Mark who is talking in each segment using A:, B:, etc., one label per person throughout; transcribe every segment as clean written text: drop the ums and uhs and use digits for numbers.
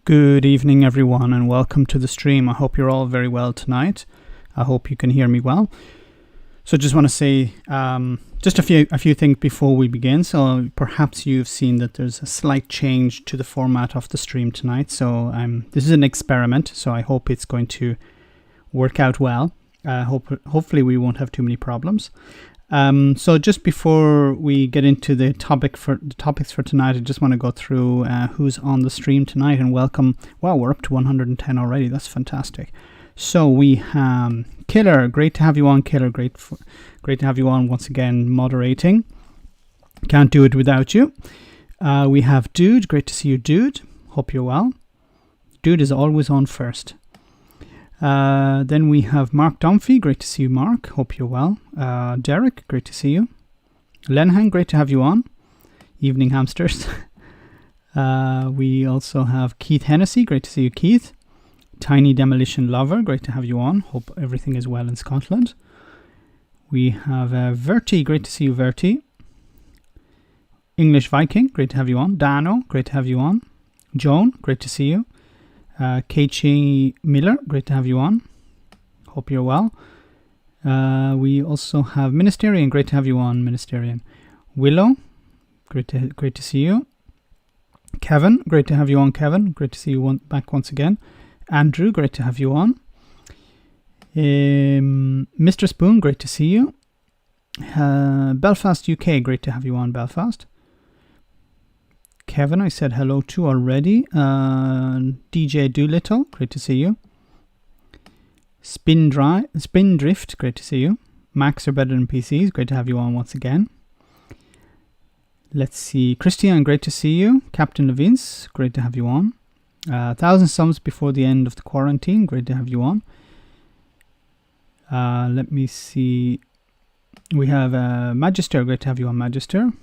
A: Good evening, everyone, and welcome to the stream. I hope you're all very well tonight. I hope you can hear me well. So just want to say just a few things before we begin. So perhaps you've seen that there's a slight change to the format of the stream tonight. So this is an experiment, so I hope it's going to work out well. Hopefully we won't have too many problems. So just before we get into the topics for tonight, I just want to go through who's on the stream tonight and welcome. Wow, we're up to 110 already. That's fantastic. So we have Killer. Great to have you on, Killer. Great to have you on once again, moderating. Can't do it without you. We have Dude. Great to see you, Dude. Hope you're well. Dude is always on first. Then we have Mark Dunphy. Great to see you, Mark. Hope you're well. Derek, great to see you. Lenhang, great to have you on. Evening Hamsters. We also have Keith Hennessy. Great to see you, Keith. Tiny Demolition Lover. Great to have you on. Hope everything is well in Scotland. We have Verti. Great to see you, Verti. English Viking. Great to have you on. Dano. Great to have you on. Joan. Great to see you. Keiichi Miller, great to have you on. Hope you're well. We also have Ministerian, great to have you on, Ministerian. Willow, great to see you. Kevin, great to have you on, Kevin. Great to see you back once again. Andrew, great to have you on. Mr. Spoon, great to see you. Belfast, UK, great to have you on, Belfast. Kevin, I said hello to already. DJ Doolittle, great to see you. Spindrift, great to see you. Macs are better than PCs, great to have you on once again. Let's see. Christian, great to see you. Captain Levince, great to have you on. 1,000 subs before the end of the quarantine, great to have you on. Let me see. We have Magister, great to have you on, Magister.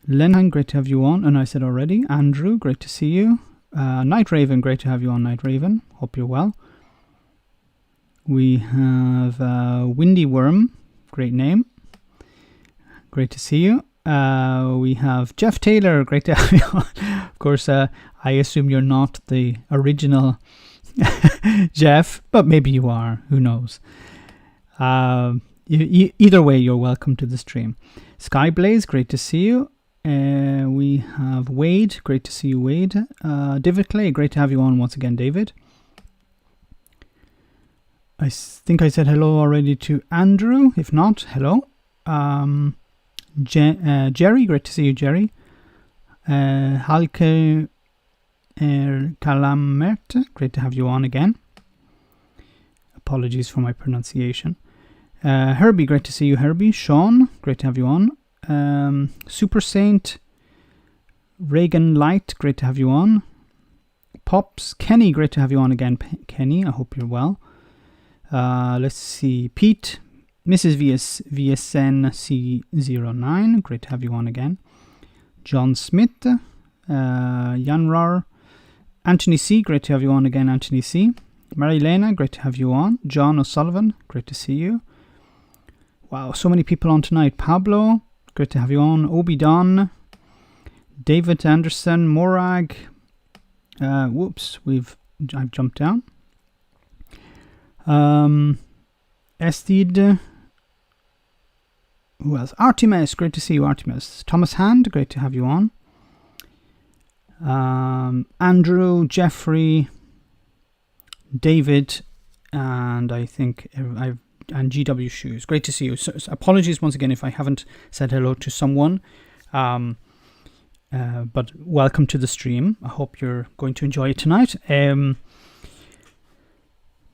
A: Lenhang, great to have you on, and I said already. Andrew, great to see you. Night Raven, great to have you on, Night Raven. Hope you're well. We have Windy Worm, great name. Great to see you. We have Jeff Taylor, great to have you on. Of course, I assume you're not the original Jeff, but maybe you are. Who knows? Either way, you're welcome to the stream. Skyblaze, great to see you. We have Wade, great to see you, Wade. David Clay, great to have you on once again, David. I think I said hello already to Andrew. If not, hello. Jerry, great to see you, Jerry. Halke Kalamert, great to have you on again. Apologies for my pronunciation. Herbie, great to see you, Herbie. Sean, great to have you on. Super Saint, Reagan Light, great to have you on. Pops, Kenny, great to have you on again, Kenny. I hope you're well. Let's see. Pete, Mrs. VSN C09, great to have you on again. John Smith, Janrar, Anthony C, great to have you on again, Anthony C. Marilena, great to have you on. John O'Sullivan, great to see you. Wow, so many people on tonight. Pablo, great to have you on. Obi Don, David Anderson, Morag. Whoops, I've jumped down. Estid. Who else? Artemis, great to see you, Artemis. Thomas Hand, great to have you on. Andrew, Jeffrey, David, and I think and GW Shoes. Great to see you. So apologies once again if I haven't said hello to someone. But welcome to the stream. I hope you're going to enjoy it tonight.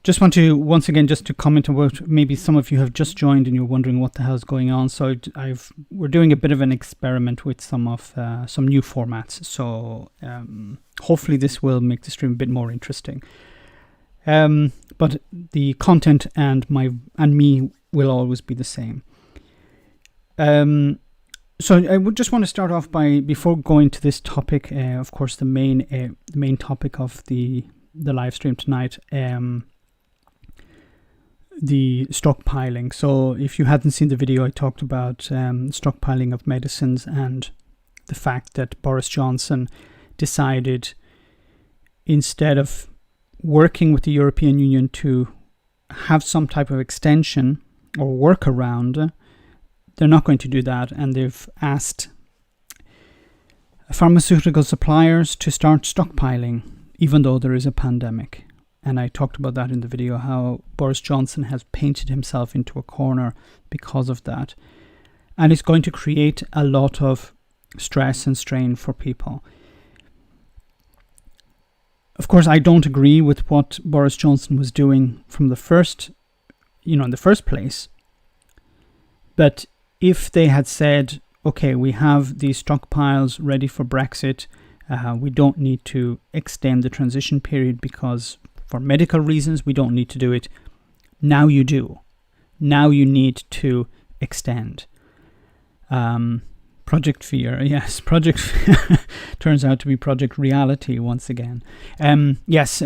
A: Just want to once again just to comment about, maybe some of you have just joined and you're wondering what the hell's going on. So we're doing a bit of an experiment with some new formats. So hopefully this will make the stream a bit more interesting. But the content and me will always be the same. So I would just want to start off before going to this topic, of course, the main topic of the live stream tonight, the stockpiling. So if you hadn't seen the video, I talked about stockpiling of medicines and the fact that Boris Johnson decided, instead of working with the European Union to have some type of extension or workaround, they're not going to do that, and they've asked pharmaceutical suppliers to start stockpiling, even though there is a pandemic. And I talked about that in the video, how Boris Johnson has painted himself into a corner because of that. And it's going to create a lot of stress and strain for people. Of course, I don't agree with what Boris Johnson was doing from the first, in the first place. But if they had said, okay, we have these stockpiles ready for Brexit, we don't need to extend the transition period because for medical reasons we don't need to do it. Now you do. Now you need to extend. Project Fear, yes, Project Fear turns out to be Project Reality once again. Yes,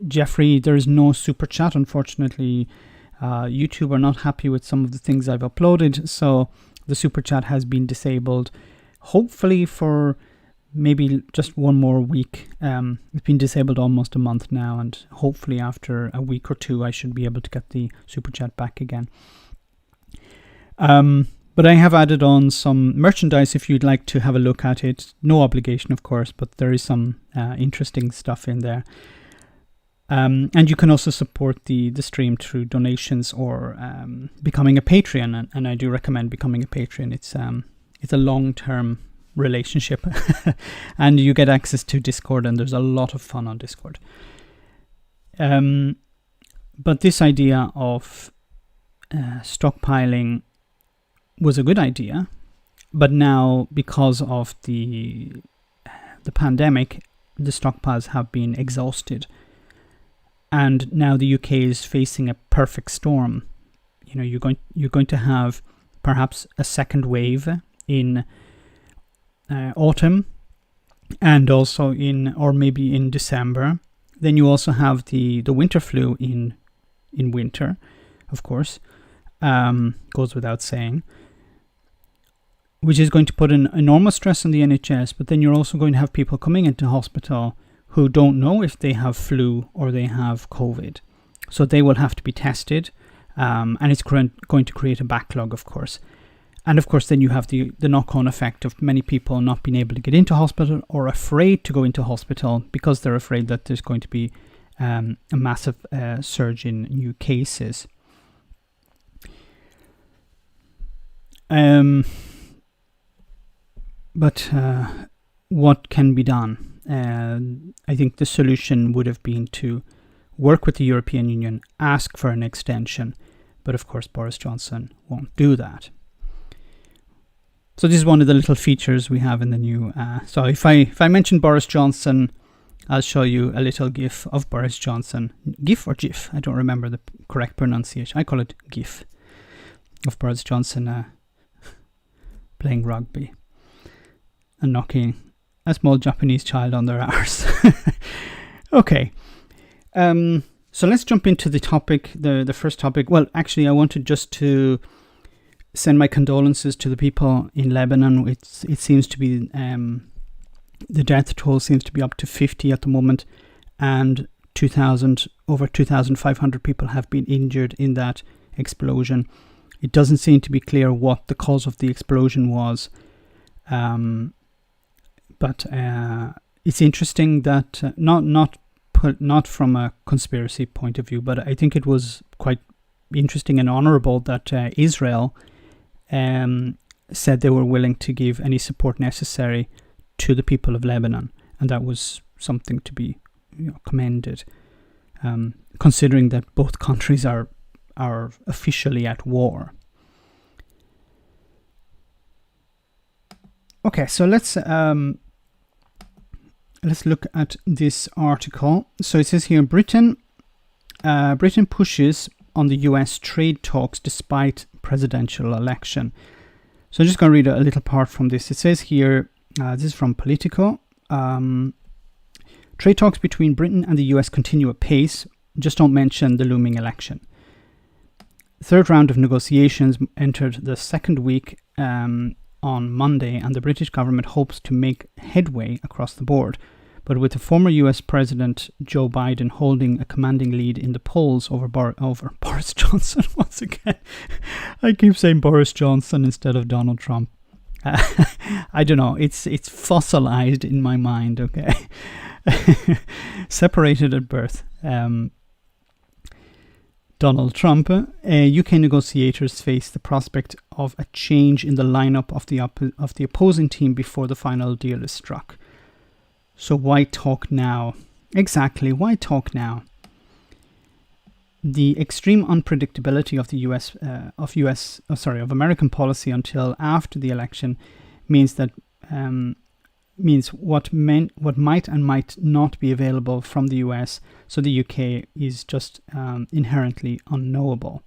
A: Jeffrey, there is no super chat, unfortunately. YouTube are not happy with some of the things I've uploaded, so the super chat has been disabled, hopefully for maybe just one more week. It's been disabled almost a month now, and hopefully after a week or two I should be able to get the super chat back again. But I have added on some merchandise if you'd like to have a look at it. No obligation, of course, but there is some interesting stuff in there. And you can also support the stream through donations or becoming a Patreon. And I do recommend becoming a Patreon. It's a long-term relationship. And you get access to Discord, and there's a lot of fun on Discord. But this idea of stockpiling was a good idea, but now because of the pandemic, the stockpiles have been exhausted, and now the UK is facing a perfect storm. You're going to have perhaps a second wave in autumn, and also maybe in December. Then you also have the winter flu in winter, of course, goes without saying, which is going to put an enormous stress on the NHS. But then you're also going to have people coming into hospital who don't know if they have flu or they have COVID. So they will have to be tested, and it's going to create a backlog, of course. And of course, then you have the knock-on effect of many people not being able to get into hospital or afraid to go into hospital because they're afraid that there's going to be a massive surge in new cases. But what can be done? I think the solution would have been to work with the European Union, ask for an extension, but of course Boris Johnson won't do that. So this is one of the little features we have in the new. So if I mention Boris Johnson, I'll show you a little GIF of Boris Johnson. GIF or GIF? I don't remember the correct pronunciation. I call it GIF of Boris Johnson playing rugby and knocking a small Japanese child on their arse. Okay. So let's jump into the topic, the first topic. Well, actually, I wanted just to send my condolences to the people in Lebanon. It seems to be, the death toll seems to be up to 50 at the moment, and over 2,500 people have been injured in that explosion. It doesn't seem to be clear what the cause of the explosion was. But it's interesting that not from a conspiracy point of view, but I think it was quite interesting and honorable that Israel said they were willing to give any support necessary to the people of Lebanon, and that was something to be commended, considering that both countries are officially at war. Okay, so let's look at this article. So it says here, Britain pushes on the US trade talks despite presidential election. So I'm just going to read a little part from this. It says here, this is from Politico. Trade talks between Britain and the US continue apace. Just don't mention the looming election. Third round of negotiations entered the second week on Monday, and the British government hopes to make headway across the board. But with the former US President Joe Biden holding a commanding lead in the polls over Boris Johnson once again. I keep saying Boris Johnson instead of Donald Trump. I don't know. It's fossilized in my mind, okay? Separated at birth. Donald Trump, UK negotiators face the prospect of a change in the lineup of the opposing team before the final deal is struck. So why talk now? Exactly, why talk now? The extreme unpredictability of the of American policy until after the election means what might and might not be available from the US. So the UK is just inherently unknowable.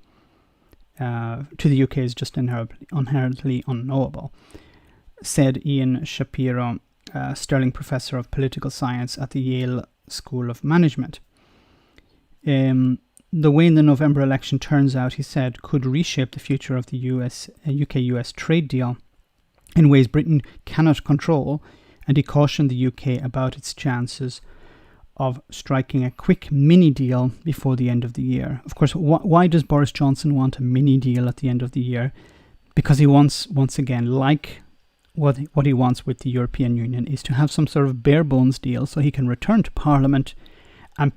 A: To the UK is just inherently unknowable, said Ian Shapiro, Sterling Professor of Political Science at the Yale School of Management. The way the November election turns out, he said, could reshape the future of the UK-US trade deal in ways Britain cannot control, and he cautioned the UK about its chances of striking a quick mini deal before the end of the year. Of course, why does Boris Johnson want a mini deal at the end of the year? Because he wants, once again, like what he wants with the European Union, is to have some sort of bare bones deal so he can return to Parliament and,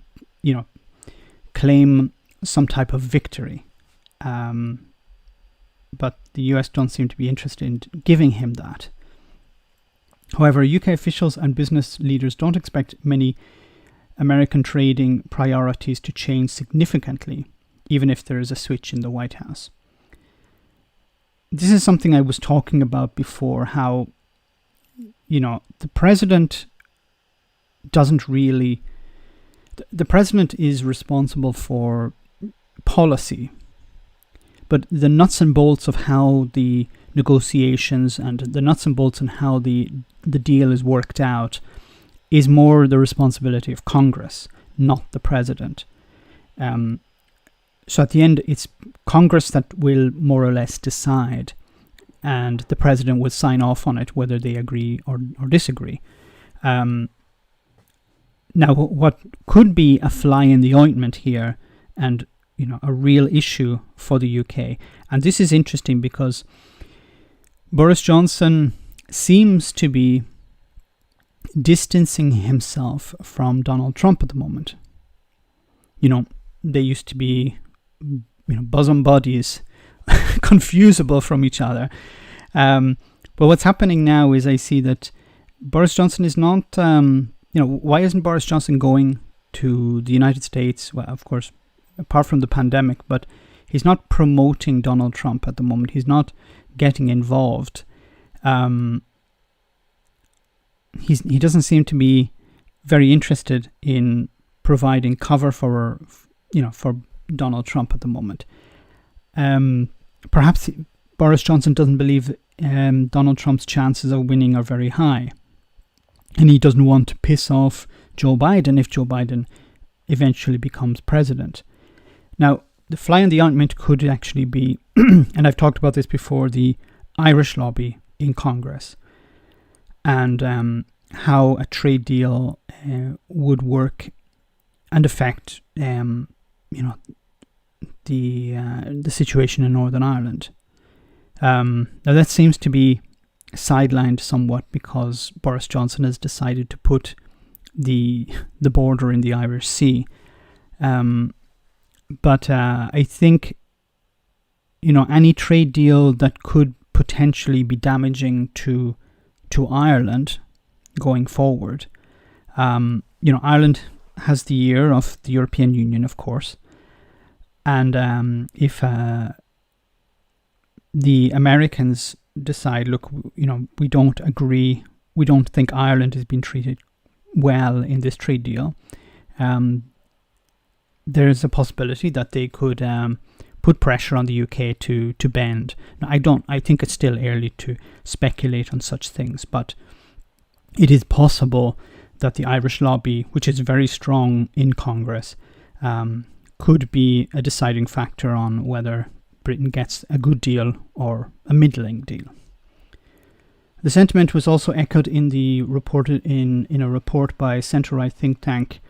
A: claim some type of victory. But the US don't seem to be interested in giving him that. However, UK officials and business leaders don't expect many American trading priorities to change significantly, even if there is a switch in the White House. This is something I was talking about before, how, the president doesn't really... The president is responsible for policy, but the nuts and bolts of how the negotiations and the nuts and bolts and how the deal is worked out is more the responsibility of Congress, not the president. So at the end, it's Congress that will more or less decide, and the president will sign off on it, whether they agree or disagree. Now, what could be a fly in the ointment here, and a real issue for the UK, and this is interesting because Boris Johnson seems to be distancing himself from Donald Trump at the moment. They used to be, bosom buddies, confusable from each other. But what's happening now is I see that Boris Johnson is not, why isn't Boris Johnson going to the United States? Well, of course, apart from the pandemic, but he's not promoting Donald Trump at the moment. He's not getting involved. He doesn't seem to be very interested in providing cover for Donald Trump at the moment. Perhaps Boris Johnson doesn't believe Donald Trump's chances of winning are very high, and he doesn't want to piss off Joe Biden if Joe Biden eventually becomes president. Now, the fly in the ointment could actually be, and I've talked about this before, the Irish lobby in Congress, and how a trade deal would work and affect, the situation in Northern Ireland. Now that seems to be sidelined somewhat because Boris Johnson has decided to put the border in the Irish Sea. But I think, any trade deal that could potentially be damaging to Ireland going forward. Ireland has the ear of the European Union, of course. And if the Americans decide, look, we don't agree, we don't think Ireland has been treated well in this trade deal, there is a possibility that they could put pressure on the UK to bend. Now, I think it's still early to speculate on such things, but it is possible that the Irish lobby, which is very strong in Congress, could be a deciding factor on whether Britain gets a good deal or a middling deal. The sentiment was also echoed in the reported in a report by centre-right think tank.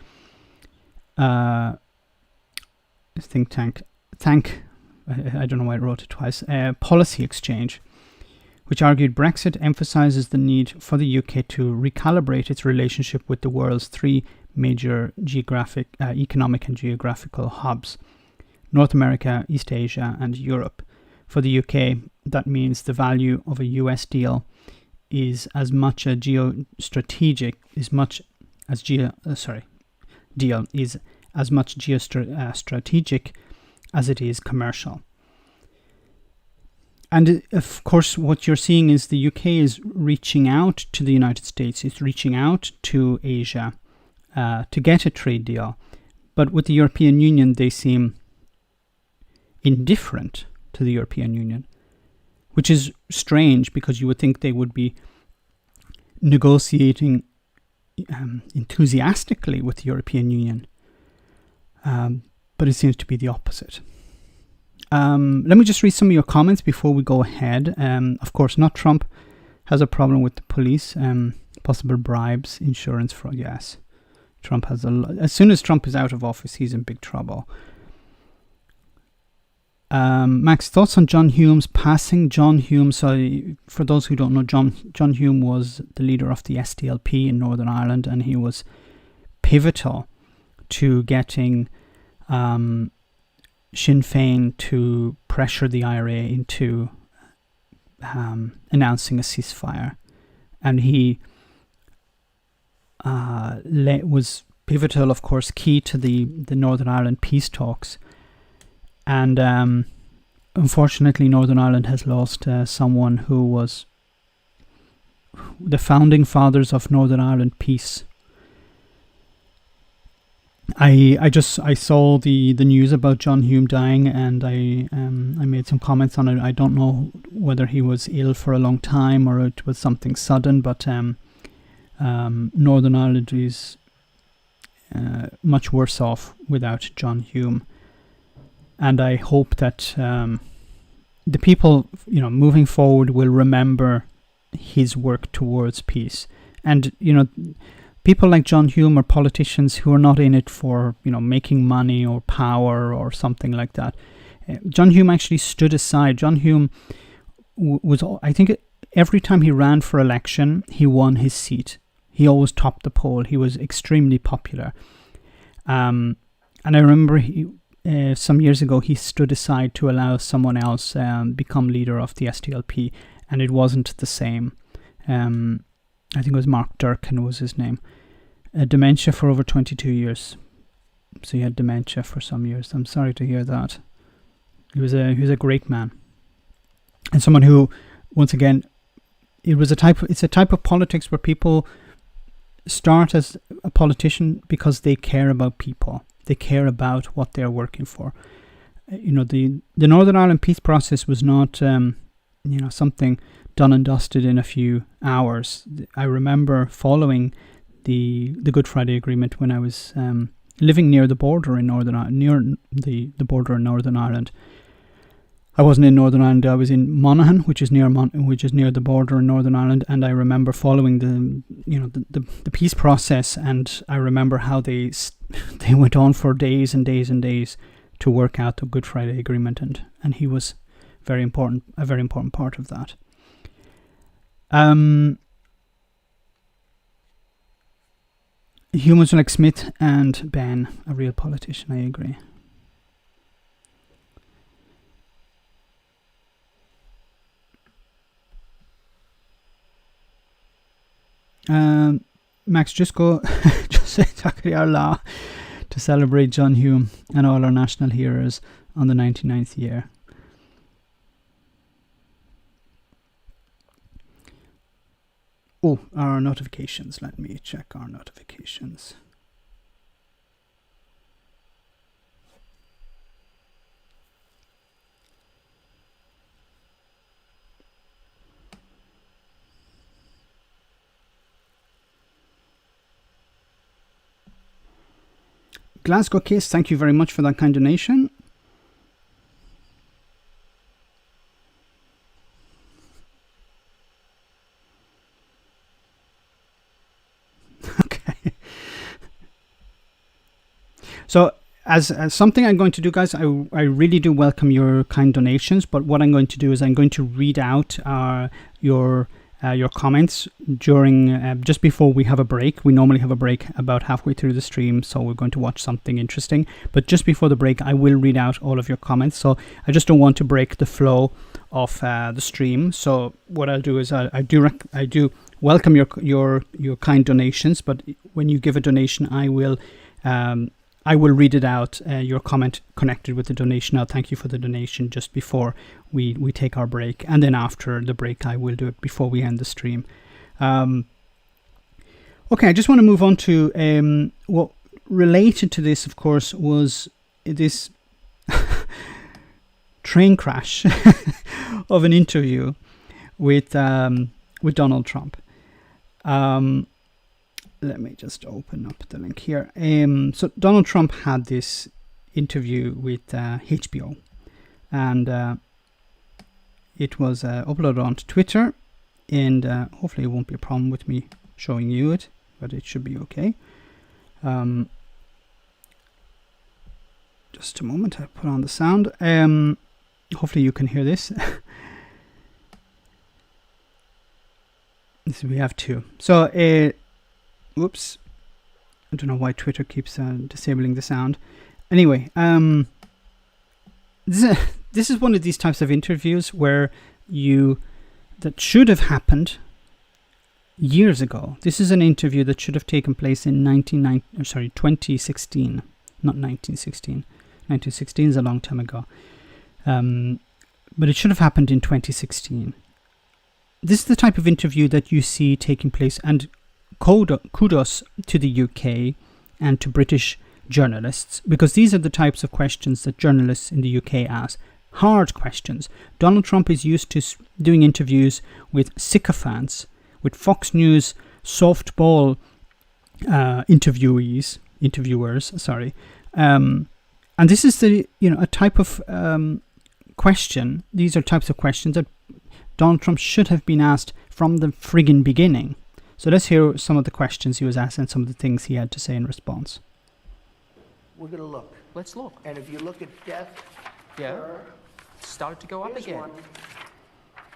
A: I don't know why I wrote it twice. Policy Exchange, which argued Brexit emphasises the need for the UK to recalibrate its relationship with the world's three major economic and geographical hubs: North America, East Asia, and Europe. For the UK, that means the value of a US deal is as much a geostrategic as it is commercial. And of course, what you're seeing is the UK is reaching out to the United States, it's reaching out to Asia to get a trade deal. But with the European Union, they seem indifferent to the European Union, which is strange because you would think they would be negotiating enthusiastically with the European Union. But it seems to be the opposite. Let me just read some of your comments before we go ahead. Of course, not Trump has a problem with the police. Possible bribes, insurance fraud. Yes, Trump has as soon as Trump is out of office, he's in big trouble. Max, thoughts on John Hume's passing? John Hume, so for those who don't know, John Hume was the leader of the SDLP in Northern Ireland, and he was pivotal to getting Sinn Féin to pressure the IRA into announcing a ceasefire. And he was pivotal, of course, key to the Northern Ireland peace talks. And unfortunately, Northern Ireland has lost someone who was the founding fathers of Northern Ireland peace. I saw the news about John Hume dying, and I made some comments on it. I don't know whether he was ill for a long time or it was something sudden, but Northern Ireland is much worse off without John Hume. And I hope that the people, moving forward will remember his work towards peace. And, people like John Hume are politicians who are not in it for, making money or power or something like that. John Hume actually stood aside. John Hume was, I think, every time he ran for election, he won his seat. He always topped the poll. He was extremely popular. And I remember some years ago, he stood aside to allow someone else become leader of the SDLP, and it wasn't the same. I think it was Mark Durkan was his name. Dementia for over 22 years. So he had dementia for some years. I'm sorry to hear that. He was a great man, and someone who, once again, it's a type of politics where people start as a politician because they care about people. They care about what they're working for. The Northern Ireland peace process was not, something done and dusted in a few hours. I remember following the Good Friday Agreement when I was living near the border in near the border in Northern Ireland. I wasn't in Northern Ireland. I was in Monaghan, which is near the border in Northern Ireland, and I remember following the peace process. And I remember how they went on for days and days and days to work out the Good Friday Agreement, and he was a very important part of that. Humans like Smith and Ben, a real politician, I agree. Max, just say Takri Allah to celebrate John Hume and all our national heroes on the 99th year. Oh, our notifications. Let me check our notifications. Glasgow Kiss, thank you very much for that kind donation. as something I'm going to do, guys, I really do welcome your kind donations. But what I'm going to do is I'm going to read out your comments during just before we have a break. We normally have a break about halfway through the stream, so we're going to watch something interesting. But just before the break, I will read out all of your comments. So I just don't want to break the flow of the stream. So what I'll do is I do welcome your kind donations. But when you give a donation, I will read it out, your comment connected with the donation. I'll thank you for the donation just before we take our break. And then after the break, I will do it before we end the stream. Okay, I just want to move on to what related to this, of course, was this train crash of an interview with Donald Trump. Let me just open up the link here. So Donald Trump had this interview with HBO, and it was uploaded onto Twitter, and hopefully it won't be a problem with me showing you it, but it should be okay. Just a moment, I'll put on the sound. Hopefully you can hear this. We have two. So, whoops. I don't know why Twitter keeps disabling the sound. Anyway, this is one of these types of interviews where that should have happened years ago. This is an interview that should have taken place in 2016, not 1916. 1916 is a long time ago. But it should have happened in 2016. This is the type of interview that you see taking place, and kudos to the UK and to British journalists, because these are the types of questions that journalists in the UK ask. Hard questions. Donald Trump is used to doing interviews with sycophants, with Fox News softball interviewers. And this is a type of question. These are types of questions that Donald Trump should have been asked from the friggin' beginning. So let's hear some of the questions he was asked and some of the things he had to say in response.
B: We're going to look.
C: Let's look.
B: And if you look at death,
C: Yeah. Started to go up
B: here's
C: again.
B: one.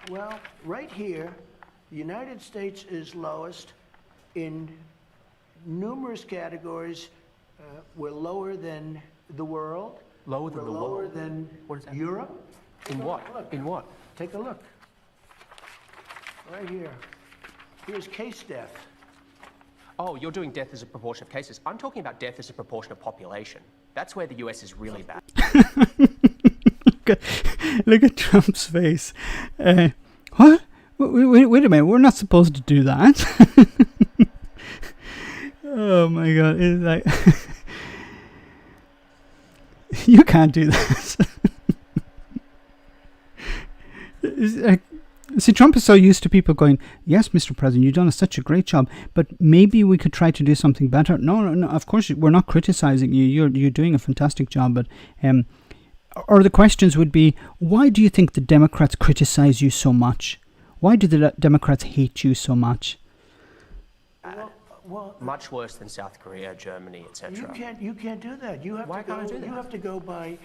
B: Well, right here, the United States is lowest in numerous categories. We're lower than the world.
C: Lower than
B: We're
C: the
B: lower
C: world?
B: than
C: What is that?
B: Europe.
C: In what?
B: Look.
C: In what?
B: Take a look. Right here. Here's case death.
C: Oh, you're doing death as a proportion of cases. I'm talking about death as a proportion of population. That's where the US is really bad.
A: Look at Trump's face. What? Wait a minute. We're not supposed to do that. Oh my God! It's like you can't do that. It's like, see, Trump is so used to people going, "Yes, Mr. President, you've done such a great job, but maybe we could try to do something better." No. Of course, we're not criticizing you. You're doing a fantastic job, but or the questions would be, why do you think the Democrats criticize you so much? Why do the Democrats hate you so much?
B: Well,
C: Much worse than South Korea, Germany, etc.
B: you can't do that. You have
C: Why
B: to go.
C: can't I do that?
B: You have to go by.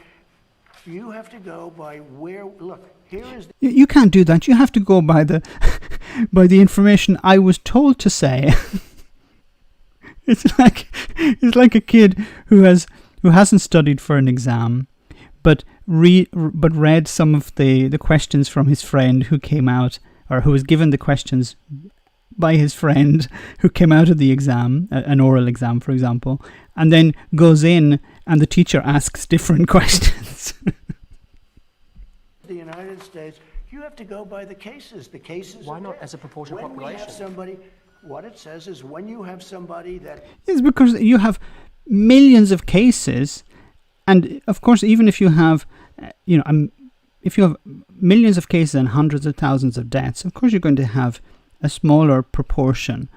B: You have to go by where. Look, here is.
A: You can't do that. You have to go by the by the information I was told to say. It's like a kid who hasn't studied for an exam, but read some of the questions from his friend who came out, or who was given the questions by his friend who came out of the exam, an oral exam, for example, and then goes in and the teacher asks different questions.
B: The United States, you have to go by the cases. The cases.
C: Why
B: are
C: not
B: there.
C: as a proportion of
B: when we have
C: population?
B: somebody, what it says is when you have somebody that.
A: It's because you have millions of cases, and of course, even if you have, if you have millions of cases and hundreds of thousands of deaths, of course you're going to have a smaller proportion.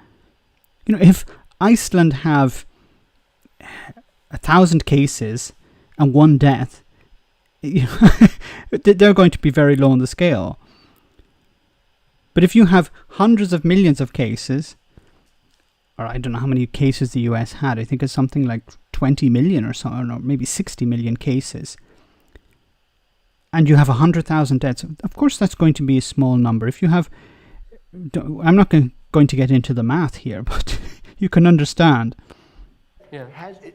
A: If Iceland have 1,000 cases and 1 death, they're going to be very low on the scale. But if you have hundreds of millions of cases, or I don't know how many cases the US had, I think it's something like 20 million or so, or maybe 60 million cases, and you have 100,000 deaths, of course that's going to be a small number. If you have, I'm not going to get into the math here, but you can understand.
C: Yeah.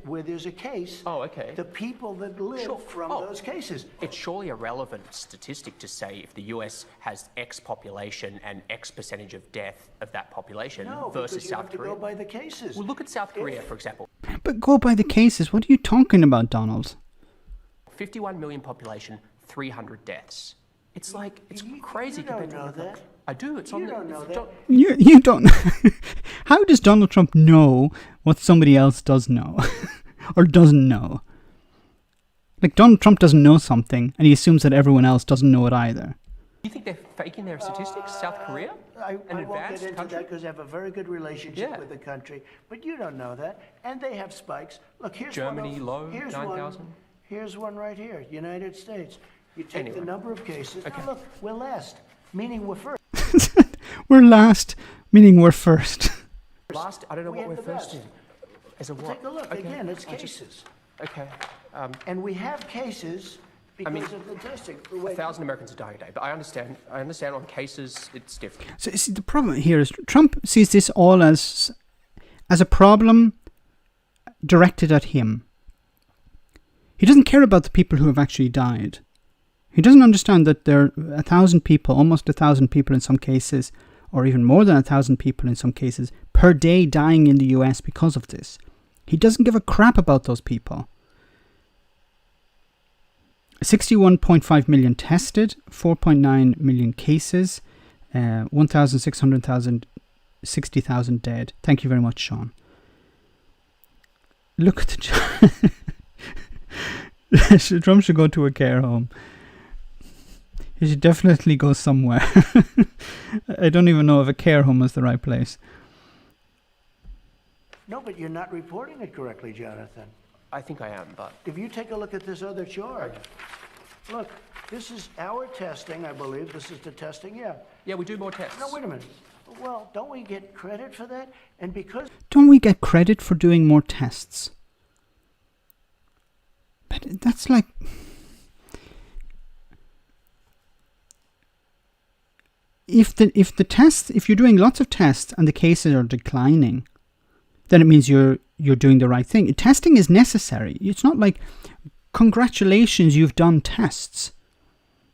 B: Where there's a case, the people that live from those cases.
C: It's surely a relevant statistic to say if the US has X population and X percentage of death of that population versus South Korea.
B: No, go by the cases.
C: Well, look at South Korea, for example.
A: But go by the cases. What are you talking about, Donald?
C: 51 million population, 300 deaths. It's like, it's crazy.
B: You don't know that.
C: I do. It's on the...
B: You don't know that.
A: You don't... How does Donald Trump know what somebody else does know? Or doesn't know? Like, Donald Trump doesn't know something, and he assumes that everyone else doesn't know it either.
C: You think they're faking their statistics, South Korea?
B: I won't get into that because they have a very good relationship with the country. But you don't know that. And they have spikes. Look, here's
C: Germany, low,
B: here's
C: 9,000.
B: Here's one right here, United States. You take the number of cases. Okay. Now look, we're last, meaning we're first.
A: We're last, meaning we're first.
C: Last, I don't know what we're first in. As a what?
B: Take a look, again, it's cases.
C: Okay.
B: And we have cases because of the testing.
C: 1,000 Americans are dying a day, but I understand on cases it's different.
A: So you see, the problem here is Trump sees this all as a problem directed at him. He doesn't care about the people who have actually died. He doesn't understand that there are 1,000 people, almost 1,000 people in some cases, or even more than 1,000 people in some cases, per day dying in the US because of this. He doesn't give a crap about those people. 61.5 million tested, 4.9 million cases, 1,600,000, 60,000 dead. Thank you very much, Sean. Look at the... Trump should go to a care home. He should definitely go somewhere. I don't even know if a care home is the right place.
B: No, but you're not reporting it correctly, Jonathan.
C: I think I am, but...
B: If you take a look at this other chart, look, this is our testing, I believe. This is the testing, yeah.
C: Yeah, we do more tests.
B: No, wait a minute. Well, don't we get credit for that? And because...
A: Don't we get credit for doing more tests? But that's like... If you're doing lots of tests and the cases are declining, then it means you're doing the right thing. Testing is necessary. It's not like, congratulations, you've done tests.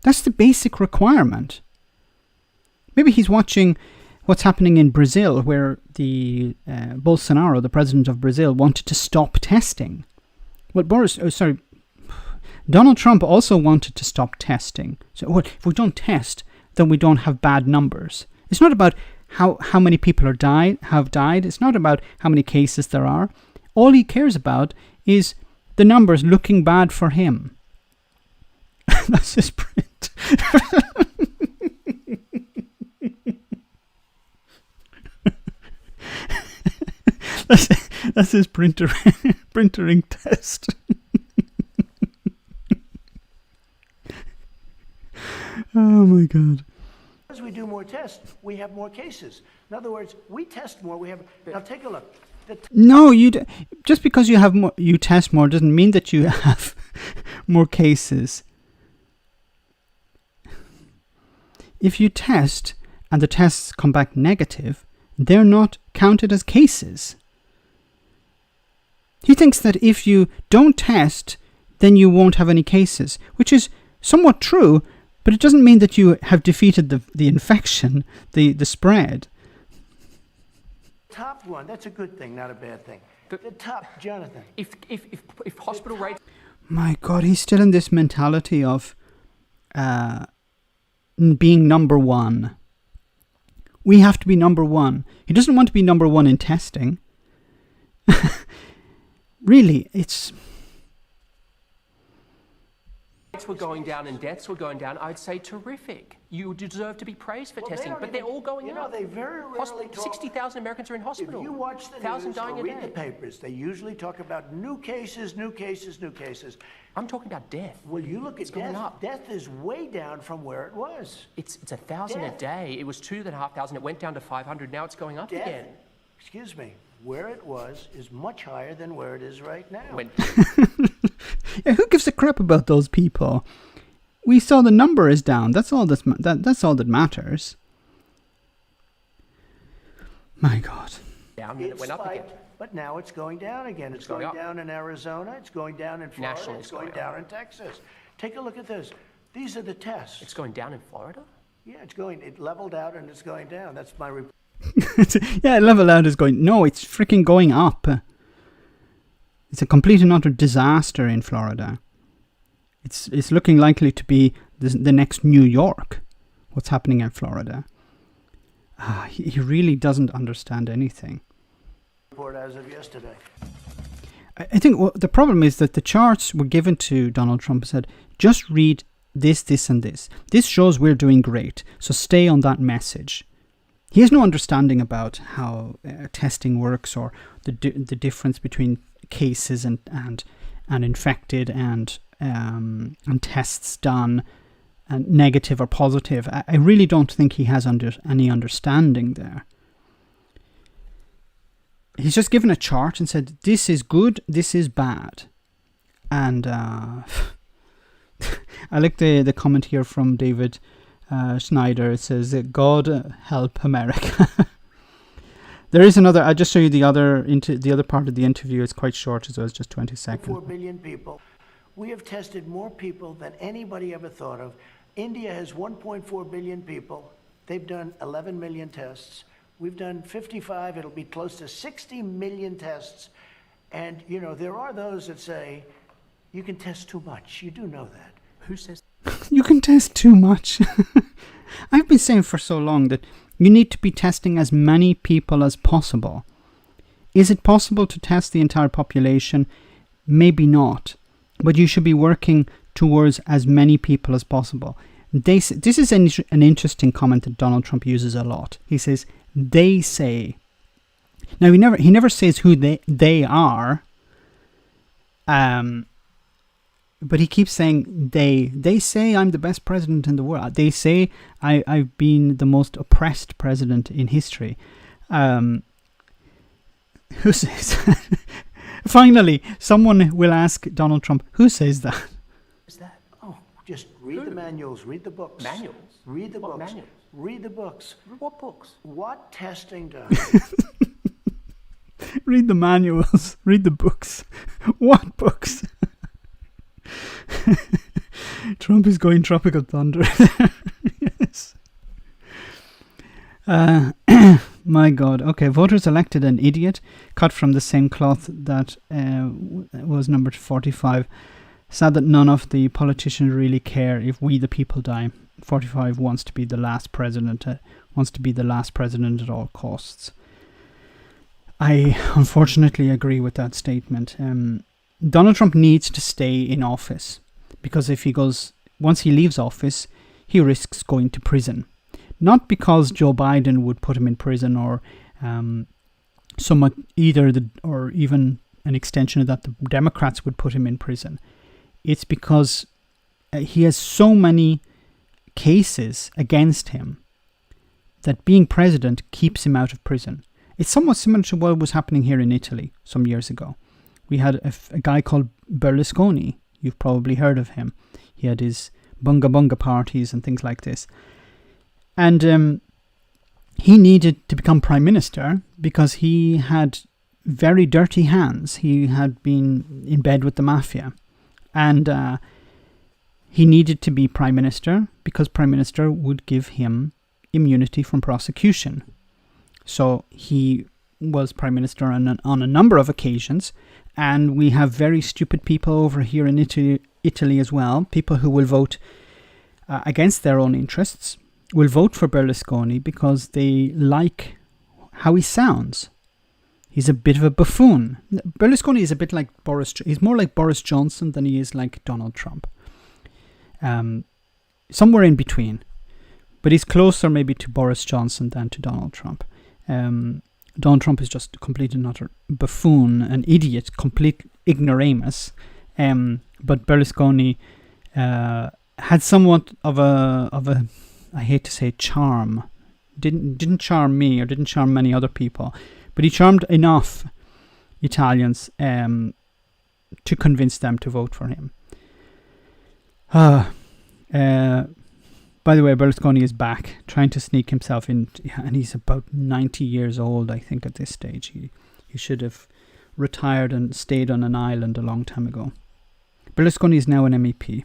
A: That's the basic requirement. Maybe he's watching what's happening in Brazil, where the Bolsonaro, the president of Brazil, wanted to stop testing. Well, Donald Trump also wanted to stop testing. So if we don't test, then we don't have bad numbers. It's not about how many people have died. It's not about how many cases there are. All he cares about is the numbers looking bad for him. That's his print. that's his printering test. Oh my God.
B: As we do more tests, we have more cases. In other words, we test more, we have... Now take a look.
A: No, just because you test more doesn't mean that you have more cases. If you test and the tests come back negative, they're not counted as cases. He thinks that if you don't test, then you won't have any cases, which is somewhat true, but it doesn't mean that you have defeated the infection, the spread.
B: Top one, that's a good thing, not a bad thing. The top, Jonathan.
C: If hospital rates...
A: My God, he's still in this mentality of being number one. We have to be number one. He doesn't want to be number one in testing. Really, it's...
C: were going down and deaths were going down, I'd say terrific. You deserve to be praised for testing, but they're all going up.
B: They very rarely talk...
C: 60,000 Americans are in hospital.
B: If you watch the news or read the papers, they usually talk about new cases, new cases, new cases.
C: I'm talking about death.
B: Well, you look at death. Death is way down from where it was.
C: It's 1,000 a day. It was 2,500. It went down to 500. Now it's going up again.
B: excuse me, where it was is much higher than where it is right now.
A: Yeah, who gives a crap about those people? We saw the number is down. That's all that's all that matters. My God.
C: Down,
B: It
C: went up again.
B: spiked, but now it's going down again. It's going down in Arizona. It's going down in Florida.
C: Nationally,
B: it's going down in Texas. Take a look at this. These are the tests.
C: It's going down in Florida?
B: Yeah, it leveled out and it's going down. That's my report.
A: Yeah, level out is going. No, it's freaking going up. It's a complete and utter disaster in Florida. It's looking likely to be the next New York. What's happening in Florida? He really doesn't understand anything.
B: Report as of yesterday.
A: I think the problem is that the charts were given to Donald Trump and said, just read this, this, and this. This shows we're doing great, so stay on that message. He has no understanding about how testing works or the difference between cases and infected and tests done and negative or positive. I really don't think he has any understanding there. He's just given a chart and said, this is good, this is bad. And I like the comment here from David Schneider. It says, God help America. There is another, I'll just show you the other part of the interview. It's quite short as well, it's just 20 seconds.
B: 4 billion people. We have tested more people than anybody ever thought of. India has 1.4 billion people. They've done 11 million tests. We've done 55. It'll be close to 60 million tests. And, you know, there are those that say, you can test too much. You do know that.
C: Who says?
A: You can test too much. I've been saying for so long that you need to be testing as many people as possible. Is it possible to test the entire population? Maybe not. But you should be working towards as many people as possible. This is an interesting comment that Donald Trump uses a lot. He says, they say. Now, he never says who they are. But he keeps saying they say I'm the best president in the world. They say I've been the most oppressed president in history. Who says that? Finally, someone will ask Donald Trump, who says that?
C: Is that?
B: Oh, just read the manuals, read the books.
C: Manuals?
B: Read the
C: What
B: books.
C: manuals?
B: Read the books.
C: What books?
B: What testing does.
A: Read the manuals. Read the books. What books? Trump is going tropical thunder. Yes. My God. Okay, voters elected an idiot, cut from the same cloth that was number 45. Sad that none of the politicians really care if we the people die. 45 wants to be the last president. Wants to be the last president at all costs. I unfortunately agree with that statement. Donald Trump needs to stay in office because once he leaves office, he risks going to prison. Not because Joe Biden would put him in prison or or even an extension of that, the Democrats would put him in prison. It's because he has so many cases against him that being president keeps him out of prison. It's somewhat similar to what was happening here in Italy some years ago. We had a guy called Berlusconi. You've probably heard of him. He had his bunga bunga parties and things like this. And he needed to become prime minister because he had very dirty hands. He had been in bed with the mafia. And he needed to be prime minister because prime minister would give him immunity from prosecution. So he was prime minister on a number of occasions. And we have very stupid people over here in Italy as well. People who will vote against their own interests, will vote for Berlusconi because they like how he sounds. He's a bit of a buffoon. Berlusconi is a bit like he's more like Boris Johnson than he is like Donald Trump. Somewhere in between. But he's closer maybe to Boris Johnson than to Donald Trump. Donald Trump is just a complete and utter buffoon, an idiot, complete ignoramus. But Berlusconi had somewhat of a I hate to say charm. Didn't charm me or didn't charm many other people, But he charmed enough Italians to convince them to vote for him. By the way, Berlusconi is back, trying to sneak himself in, and he's about 90 years old, I think, at this stage. He should have retired and stayed on an island a long time ago. Berlusconi is now an MEP.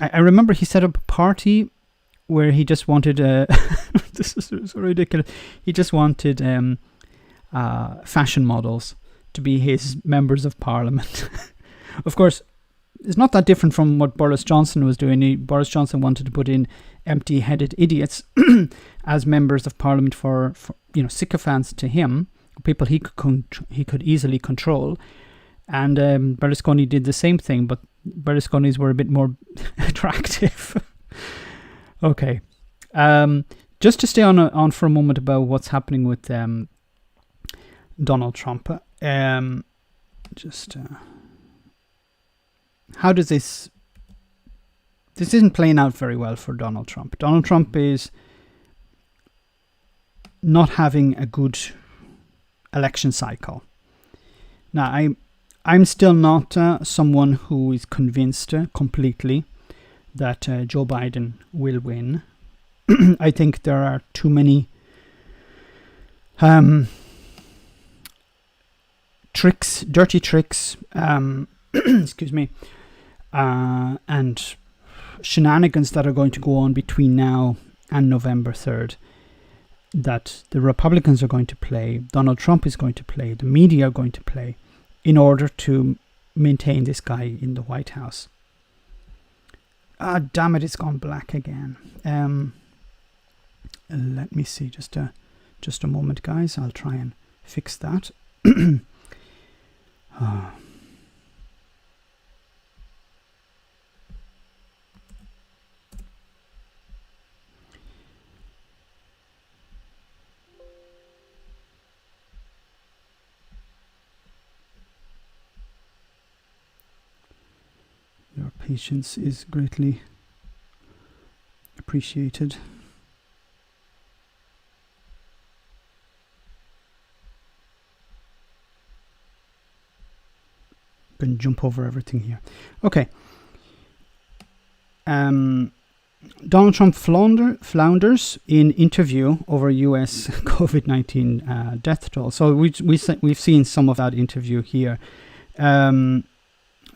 A: I remember he set up a party where he just wanted this is so ridiculous. He just wanted fashion models to be his members of parliament. Of course, it's not that different from what Boris Johnson was doing. Boris Johnson wanted to put in empty-headed idiots as members of parliament for sycophants to him, people he could easily control. And Berlusconi did the same thing, but Berlusconi's were a bit more attractive. Okay. Just to stay on for a moment about what's happening with Donald Trump. How does this isn't playing out very well for Donald Trump. Donald Trump is not having a good election cycle. Now, I'm still not someone who is convinced completely that Joe Biden will win. I think there are too many dirty tricks, excuse me, and shenanigans that are going to go on between now and November 3rd that the Republicans are going to play, Donald Trump is going to play, the media are going to play in order to maintain this guy in the White House. Damn it, it's gone black again. Let me see, just a moment, guys. I'll try and fix that. Your patience is greatly appreciated. Going to jump over everything here. Okay. Donald Trump flounders in interview over U.S. COVID-19 death toll. So we've seen some of that interview here.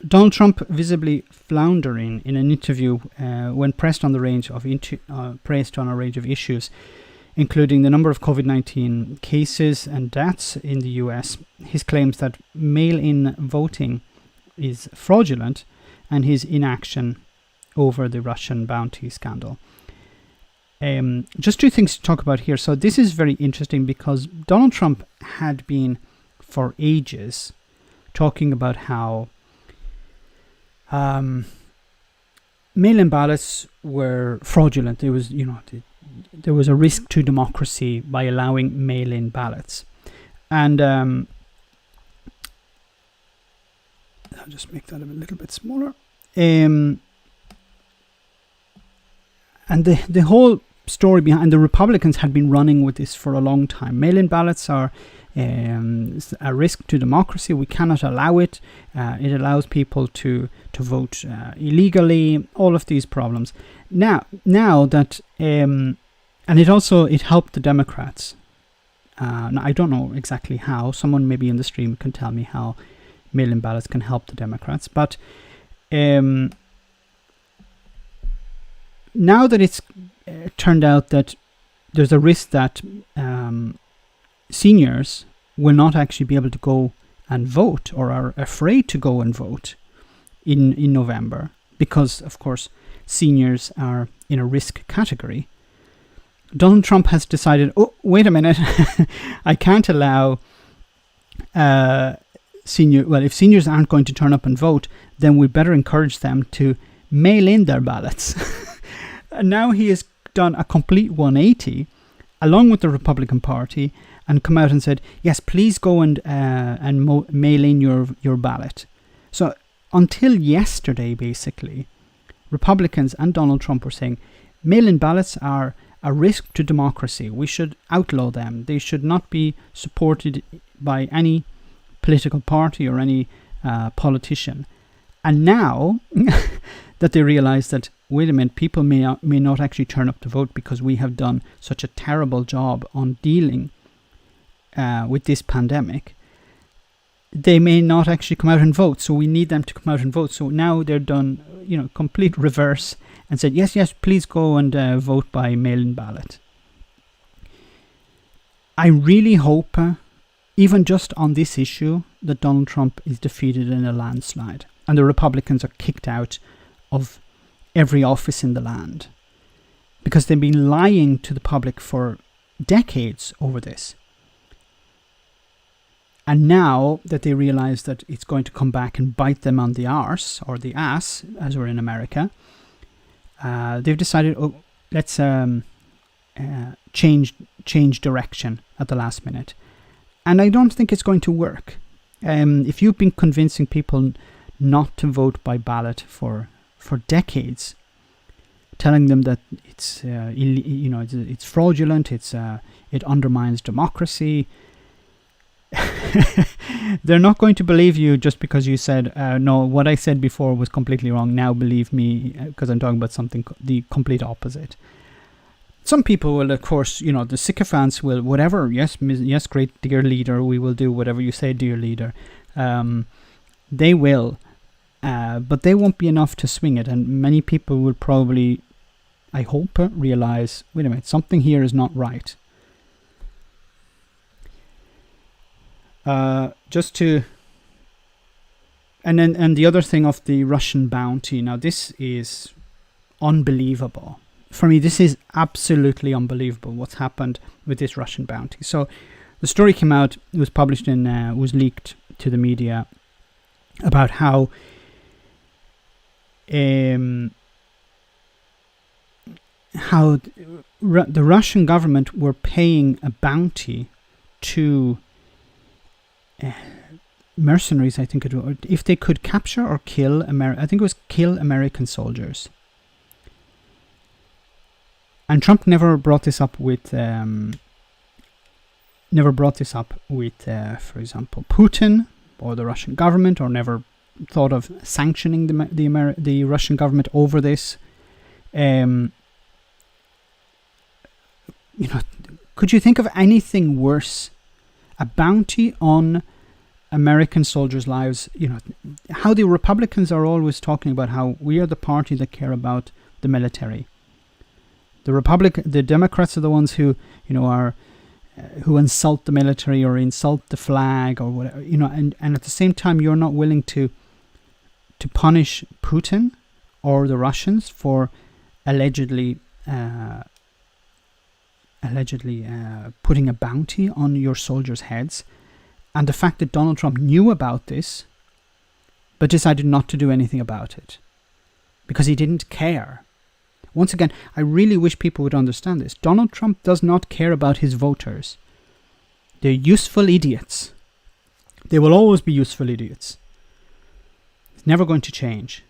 A: Donald Trump visibly floundering in an interview when pressed on a range of issues, including the number of COVID-19 cases and deaths in the U.S., his claims that mail-in voting is fraudulent, and his inaction over the Russian bounty scandal. Just two things to talk about here. So this is very interesting because Donald Trump had been for ages talking about how mail-in ballots were fraudulent. There was, there was a risk to democracy by allowing mail-in ballots, and I'll just make that a little bit smaller. And the whole story behind the Republicans had been running with this for a long time. Mail-in ballots are a risk to democracy. We cannot allow it. It allows people to vote illegally. All of these problems. Now that and it helped the Democrats. Now I don't know exactly how. Someone maybe in the stream can tell me how mail-in ballots can help the Democrats. But now that it's turned out that there's a risk that seniors will not actually be able to go and vote, or are afraid to go and vote in November, because of course seniors are in a risk category. Donald Trump has decided, oh, wait a minute, I can't allow if seniors aren't going to turn up and vote, then we better encourage them to mail in their ballots. And now he has done a complete 180 along with the Republican Party and come out and said, yes, please go and mail in your ballot. So until yesterday, basically, Republicans and Donald Trump were saying mail-in ballots are a risk to democracy. We should outlaw them. They should not be supported by any political party or any politician. And now that they realize that, wait a minute, people may not actually turn up to vote because we have done such a terrible job on dealing with this pandemic, they may not actually come out and vote. So we need them to come out and vote. So now they're done, complete reverse, and said, yes, please go and vote by mail-in ballot. I really hope, even just on this issue, that Donald Trump is defeated in a landslide and the Republicans are kicked out of every office in the land, because they've been lying to the public for decades over this. And now that they realize that it's going to come back and bite them on the arse, or the ass, as we're in America, they've decided, let's change direction at the last minute. And I don't think it's going to work. If you've been convincing people not to vote by ballot for decades, telling them that it's it's fraudulent, it undermines democracy, they're not going to believe you just because you said, no, what I said before was completely wrong. Now believe me, because I'm talking about something the complete opposite. Some people will, of course, the sycophants will, whatever, yes, great dear leader, we will do whatever you say, dear leader. They will, but they won't be enough to swing it. And many people will probably, I hope, realize, wait a minute, something here is not right. And the other thing of the Russian bounty. Now, this is unbelievable. For me, this is absolutely unbelievable what's happened with this Russian bounty. So the story came out, it was published was leaked to the media about how the Russian government were paying a bounty to mercenaries, I think it was, if they could capture or kill kill American soldiers. And Trump never brought this up with, for example, Putin or the Russian government, or never thought of sanctioning the Russian government over this. Could you think of anything worse? A bounty on American soldiers' lives. How the Republicans are always talking about how we are the party that care about the military. The Democrats are the ones who, who insult the military or insult the flag or whatever, and at the same time you're not willing to punish Putin or the Russians for allegedly putting a bounty on your soldiers' heads. And the fact that Donald Trump knew about this but decided not to do anything about it because he didn't care. Once again, I really wish people would understand this. Donald Trump does not care about his voters. They're useful idiots. They will always be useful idiots. It's never going to change.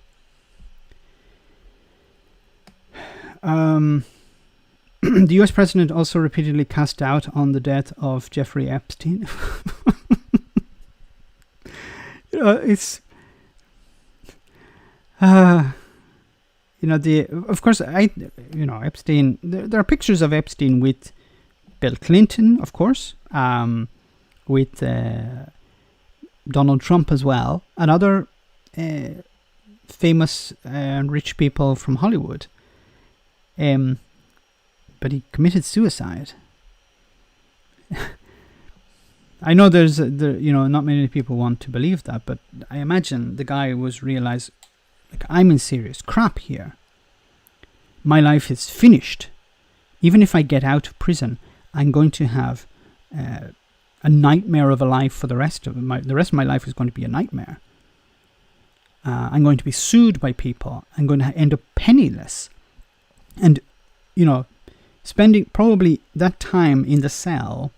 A: The US president also repeatedly cast doubt on the death of Jeffrey Epstein. It's... Epstein, there are pictures of Epstein with Bill Clinton, of course, with Donald Trump as well, and other famous and rich people from Hollywood. But he committed suicide. I know not many people want to believe that, but I imagine the guy realized, I'm in serious crap here. My life is finished. Even if I get out of prison, I'm going to have a nightmare of a life for the rest of my life is going to be a nightmare. I'm going to be sued by people. I'm going to end up penniless. And, spending probably that time in the cell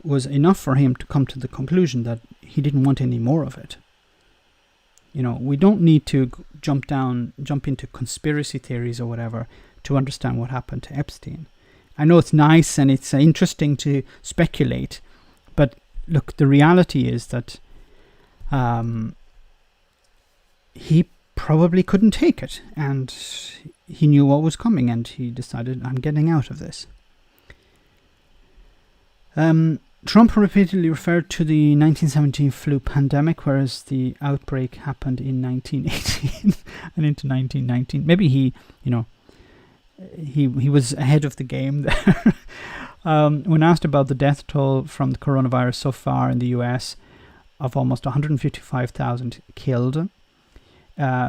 A: was enough for him to come to the conclusion that he didn't want any more of it. We don't need to jump into conspiracy theories or whatever to understand what happened to Epstein. I know it's nice and it's interesting to speculate, but look, the reality is that he probably couldn't take it, and he knew what was coming, and he decided, I'm getting out of this. Trump repeatedly referred to the 1917 flu pandemic, whereas the outbreak happened in 1918 and into 1919. Maybe he was ahead of the game there. When asked about the death toll from the coronavirus so far in the US of almost 155,000 killed,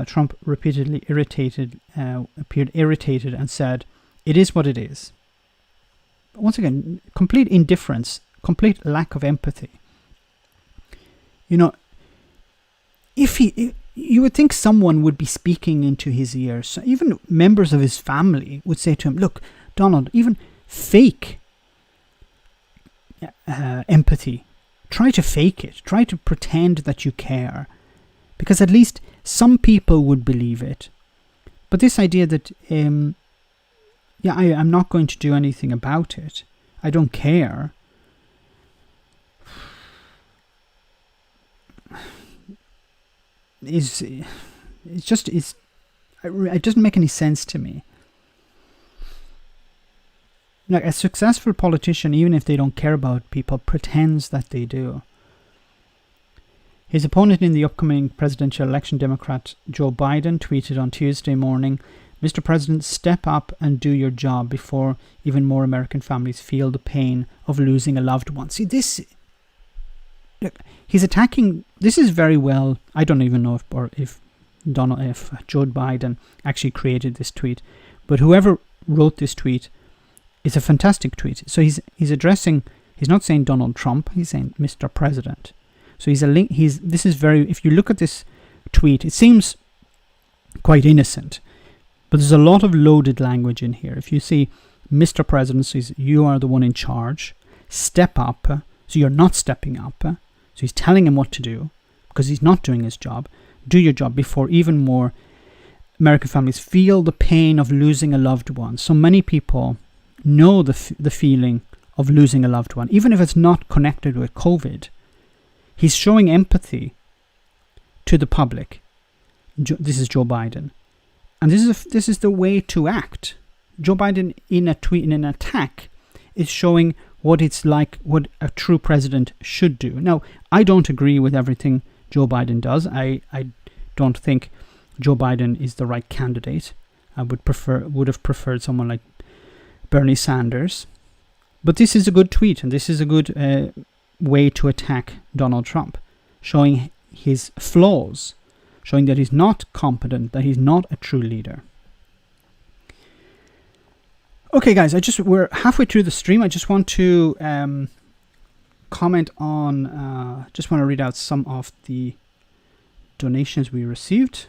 A: Trump repeatedly appeared irritated and said, "It is what it is." Once again, complete indifference, complete lack of empathy. If you would think someone would be speaking into his ears, even members of his family would say to him, "Look, Donald, even fake empathy. Try to fake it. Try to pretend that you care. Because at least some people would believe it." But this idea that, I'm not going to do anything about it. I don't care. It doesn't make any sense to me. Like, a successful politician, even if they don't care about people, pretends that they do. His opponent in the upcoming presidential election, Democrat Joe Biden, tweeted on Tuesday morning, "Mr. President, step up and do your job before even more American families feel the pain of losing a loved one." See, look, he's attacking. This is very well. I don't even know if Joe Biden actually created this tweet, but whoever wrote this tweet, it's a fantastic tweet. So he's addressing. He's not saying Donald Trump. He's saying Mr. President. So he's a link. This is very. If you look at this tweet, it seems quite innocent, but there's a lot of loaded language in here. If you see Mr. President says, "You are the one in charge. Step up." So you're not stepping up. So he's telling him what to do because he's not doing his job. Do your job before even more American families feel the pain of losing a loved one. So many people know the feeling of losing a loved one, even if it's not connected with COVID. He's showing empathy to the public. This is Joe Biden, and this is the way to act. Joe Biden, in a tweet, in an attack, is showing what it's like, what a true president should do. Now, I don't agree with everything Joe Biden does. I don't think Joe Biden is the right candidate. I would have preferred someone like Bernie Sanders. But this is a good tweet, and this is a good way to attack Donald Trump, showing his flaws, showing that he's not competent, that he's not a true leader. Okay, guys, we're halfway through the stream. I just want to comment on, just want to read out some of the donations we received.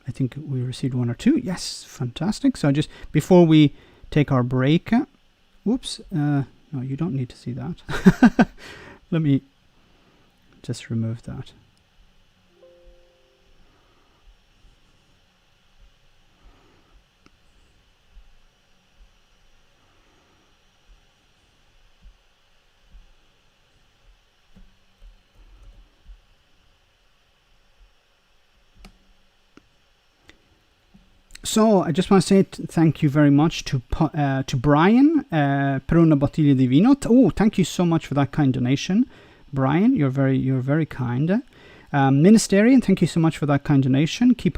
A: I think we received one or two. Yes, fantastic. So just before we take our break, whoops, no, you don't need to see that. Let me just remove that. So I just want to say thank you very much to Brian, per una bottiglia di vino. Oh, thank you so much for that kind donation, Brian. You're very kind. Ministerian, thank you so much for that kind donation. Keep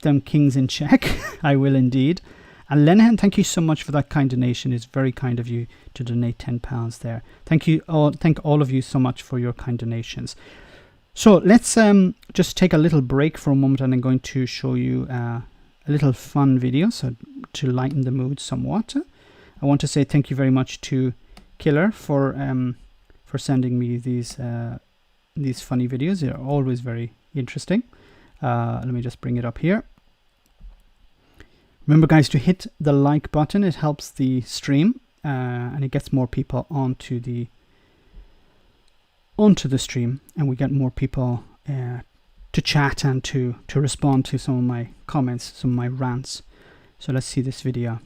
A: them kings in check. I will indeed. And Lenahan, thank you so much for that kind donation. It's very kind of you to donate £10 there. Thank you all. Thank all of you so much for your kind donations. So let's just take a little break for a moment, and I'm going to show you a little fun video, so to lighten the mood somewhat. I want to say thank you very much to Killer for sending me these funny videos. They're always very interesting. Let me just bring it up here. Remember, guys, to hit the like button. It helps the stream and it gets more people onto the stream, and we get more people to chat and to respond to some of my comments, some of my rants. So let's see this video.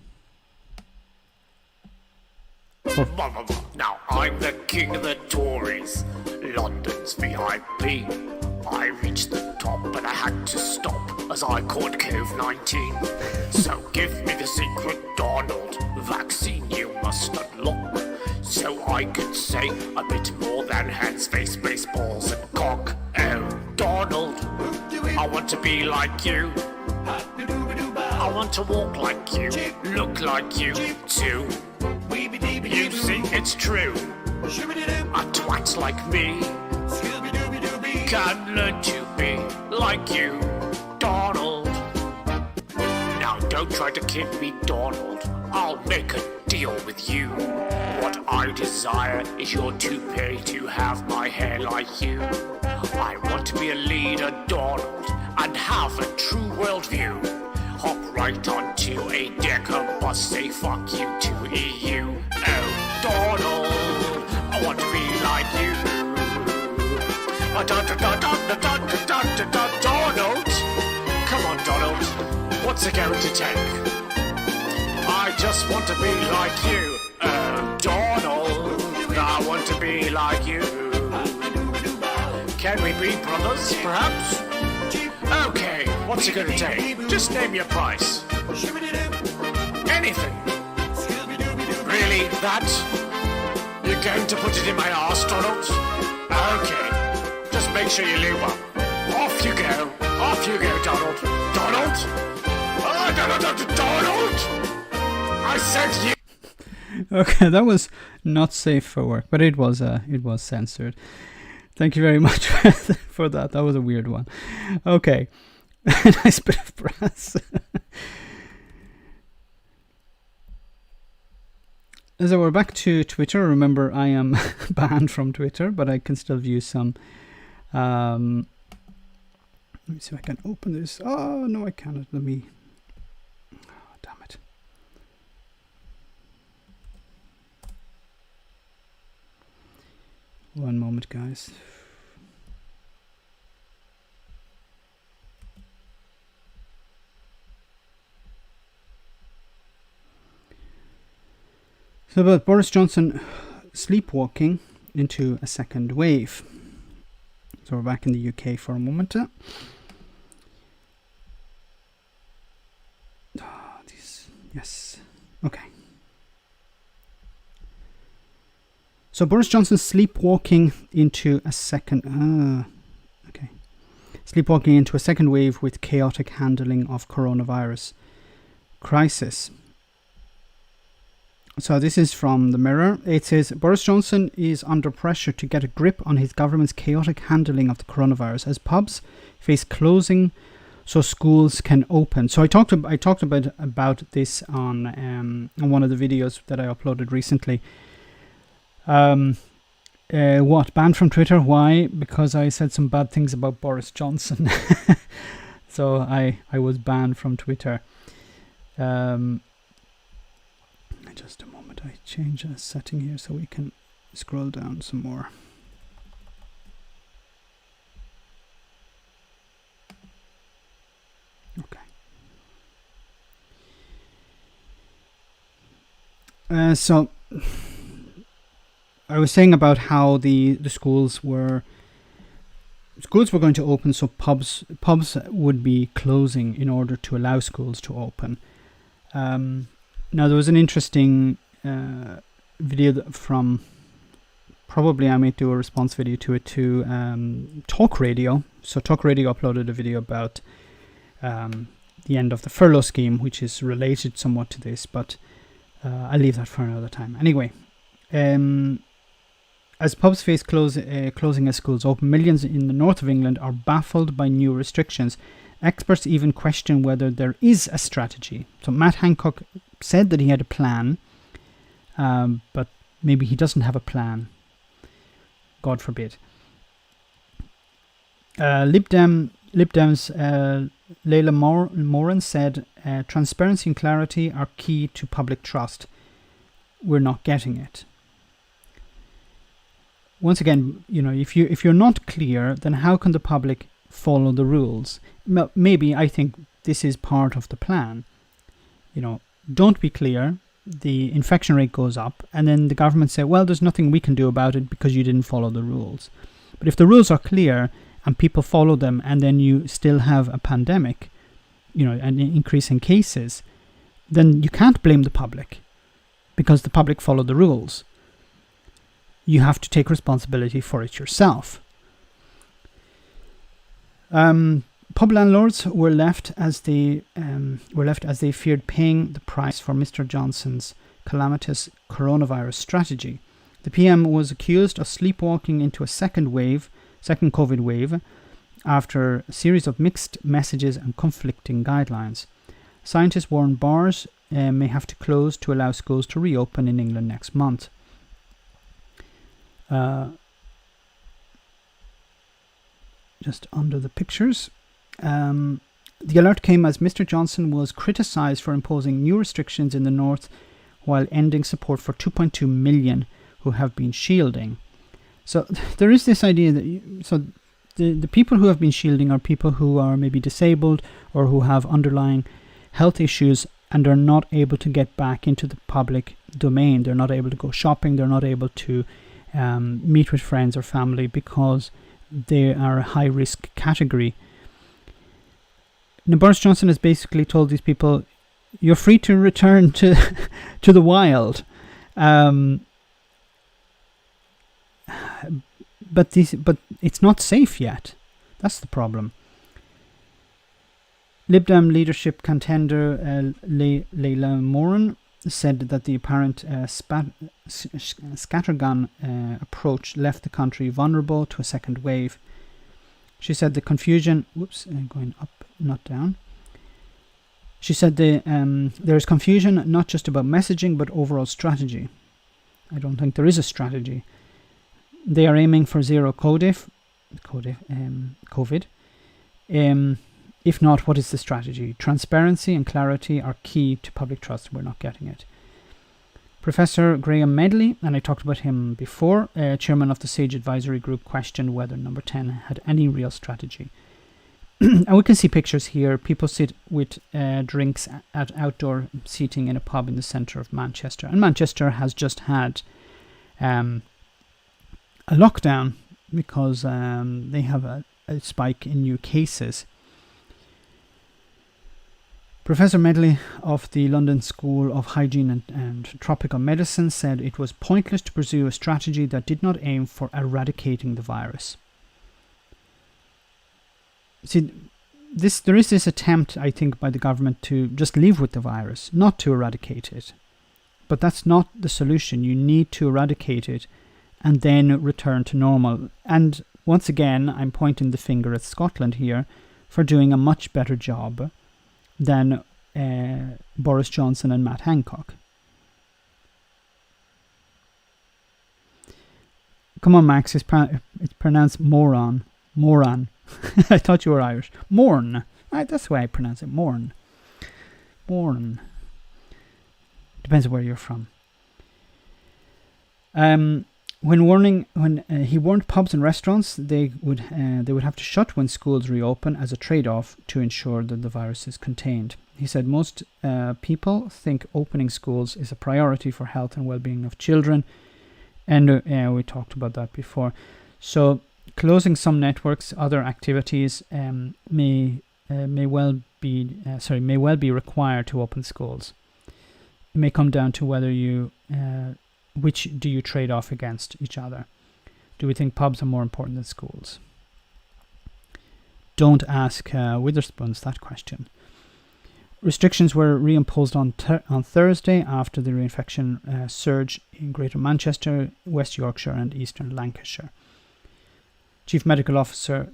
D: Now I'm the king of the Tories, London's VIP. I reached the top, but I had to stop as I caught COVID-19. So give me the secret Donald vaccine you must unlock, so I could say a bit more than hands, face, baseballs, and cock. Oh, Donald, I want to be like you. I want to walk like you, look like you too. You see, it's true. A twat like me can learn to be like you, Donald. Now don't try to kid me, Donald. I'll make a deal with you. What I desire is your toupee to have my hair like you. I want to be a leader, Donald, and have a true worldview. Hop right onto a Decker bus, say fuck you to EU. Oh, Donald, I want to be like you. Donald, come on, Donald, what's it going to take? I just want to be like you. Donald, I want to be like you. Can we be brothers, perhaps? Okay, what's it gonna take? Just name your price. Anything. Really, that? You're going to put it in my arse, Donald? Okay, just make sure you lube up. Off you go. Off you go, Donald. Donald? Oh, Donald! I said you...
A: Okay, that was not safe for work, but it was censored. Thank you very much for that. That was a weird one. Okay. Nice bit of brass. So we're back to Twitter. Remember, I am banned from Twitter, but I can still view some. Let me see if I can open this. Oh, no, I cannot. Let me... Oh, damn it. One moment, guys. So about Boris Johnson sleepwalking into a second wave. So we're back in the UK for a moment. Yes. Okay. So Boris Johnson sleepwalking into a second... Sleepwalking into a second wave with chaotic handling of coronavirus crisis. So this is from the Mirror. It says, Boris Johnson is under pressure to get a grip on his government's chaotic handling of the coronavirus as pubs face closing so schools can open. So I talked about this on one of the videos that I uploaded recently. What? Banned from Twitter? Why? Because I said some bad things about Boris Johnson. So I was banned from Twitter. Just a moment, I change a setting here so we can scroll down some more. Okay. So I was saying about how the schools were going to open, so pubs would be closing in order to allow schools to open. Now, there was an interesting video from, probably I might do a response video to it, to Talk Radio. So Talk Radio uploaded a video about the end of the furlough scheme, which is related somewhat to this, but I'll leave that for another time. Anyway, as pubs face closing as schools open, millions in the north of England are baffled by new restrictions. Experts even question whether there is a strategy. So Matt Hancock said that he had a plan, but maybe he doesn't have a plan. God forbid. Lib Dems Leila Moran said, transparency and clarity are key to public trust. We're not getting it. Once again, if you're not clear, then how can the public follow the rules? Maybe I think this is part of the plan. don't be clear, the infection rate goes up, and then the government say, well, there's nothing we can do about it because you didn't follow the rules. But if the rules are clear and people follow them, and then you still have a pandemic, an increase in cases, then you can't blame the public because the public followed the rules. You have to take responsibility for it yourself. Pub landlords were left as they feared paying the price for Mr. Johnson's calamitous coronavirus strategy. The PM was accused of sleepwalking into a second COVID wave, after a series of mixed messages and conflicting guidelines. Scientists warn bars may have to close to allow schools to reopen in England next month. Just under the pictures. The alert came as Mr. Johnson was criticised for imposing new restrictions in the north while ending support for 2.2 million who have been shielding. So there is this idea that the people who have been shielding are people who are maybe disabled or who have underlying health issues and are not able to get back into the public domain. They're not able to go shopping. They're not able to meet with friends or family because they are a high-risk category. Now, Boris Johnson has basically told these people, you're free to return to the wild. But it's not safe yet. That's the problem. Lib Dem leadership contender Leila Moran said that the apparent scattergun approach left the country vulnerable to a second wave. She said the confusion... going up, not down. She said there is confusion not just about messaging but overall strategy. I don't think there is a strategy. They are aiming for zero COVID. If not, what is the strategy? Transparency and clarity are key to public trust. We're not getting it. Professor Graham Medley, and I talked about him before, chairman of the SAGE Advisory Group, questioned whether Number 10 had any real strategy. And we can see pictures here. People sit with drinks at outdoor seating in a pub in the centre of Manchester. And Manchester has just had a lockdown because they have a spike in new cases. Professor Medley of the London School of Hygiene and Tropical Medicine said it was pointless to pursue a strategy that did not aim for eradicating the virus. See, there is this attempt, I think, by the government to just live with the virus, not to eradicate it. But that's not the solution. You need to eradicate it and then return to normal. And once again, I'm pointing the finger at Scotland here for doing a much better job than Boris Johnson and Matt Hancock. Come on, Max, it's pronounced moron. Moron. I thought you were Irish. Morn. That's the way I pronounce it. Morn. Morn. Depends on where you're from. When he warned pubs and restaurants they would have to shut when schools reopen as a trade-off to ensure that the virus is contained. He said most people think opening schools is a priority for health and well-being of children, and we talked about that before. So closing some networks, other activities may well be required to open schools. It may come down to whether you which do you trade off against each other. Do we think pubs are more important than schools? Don't ask Witherspoons that question. Restrictions were reimposed on Thursday after the reinfection surge in Greater Manchester, West Yorkshire and Eastern Lancashire. Chief Medical Officer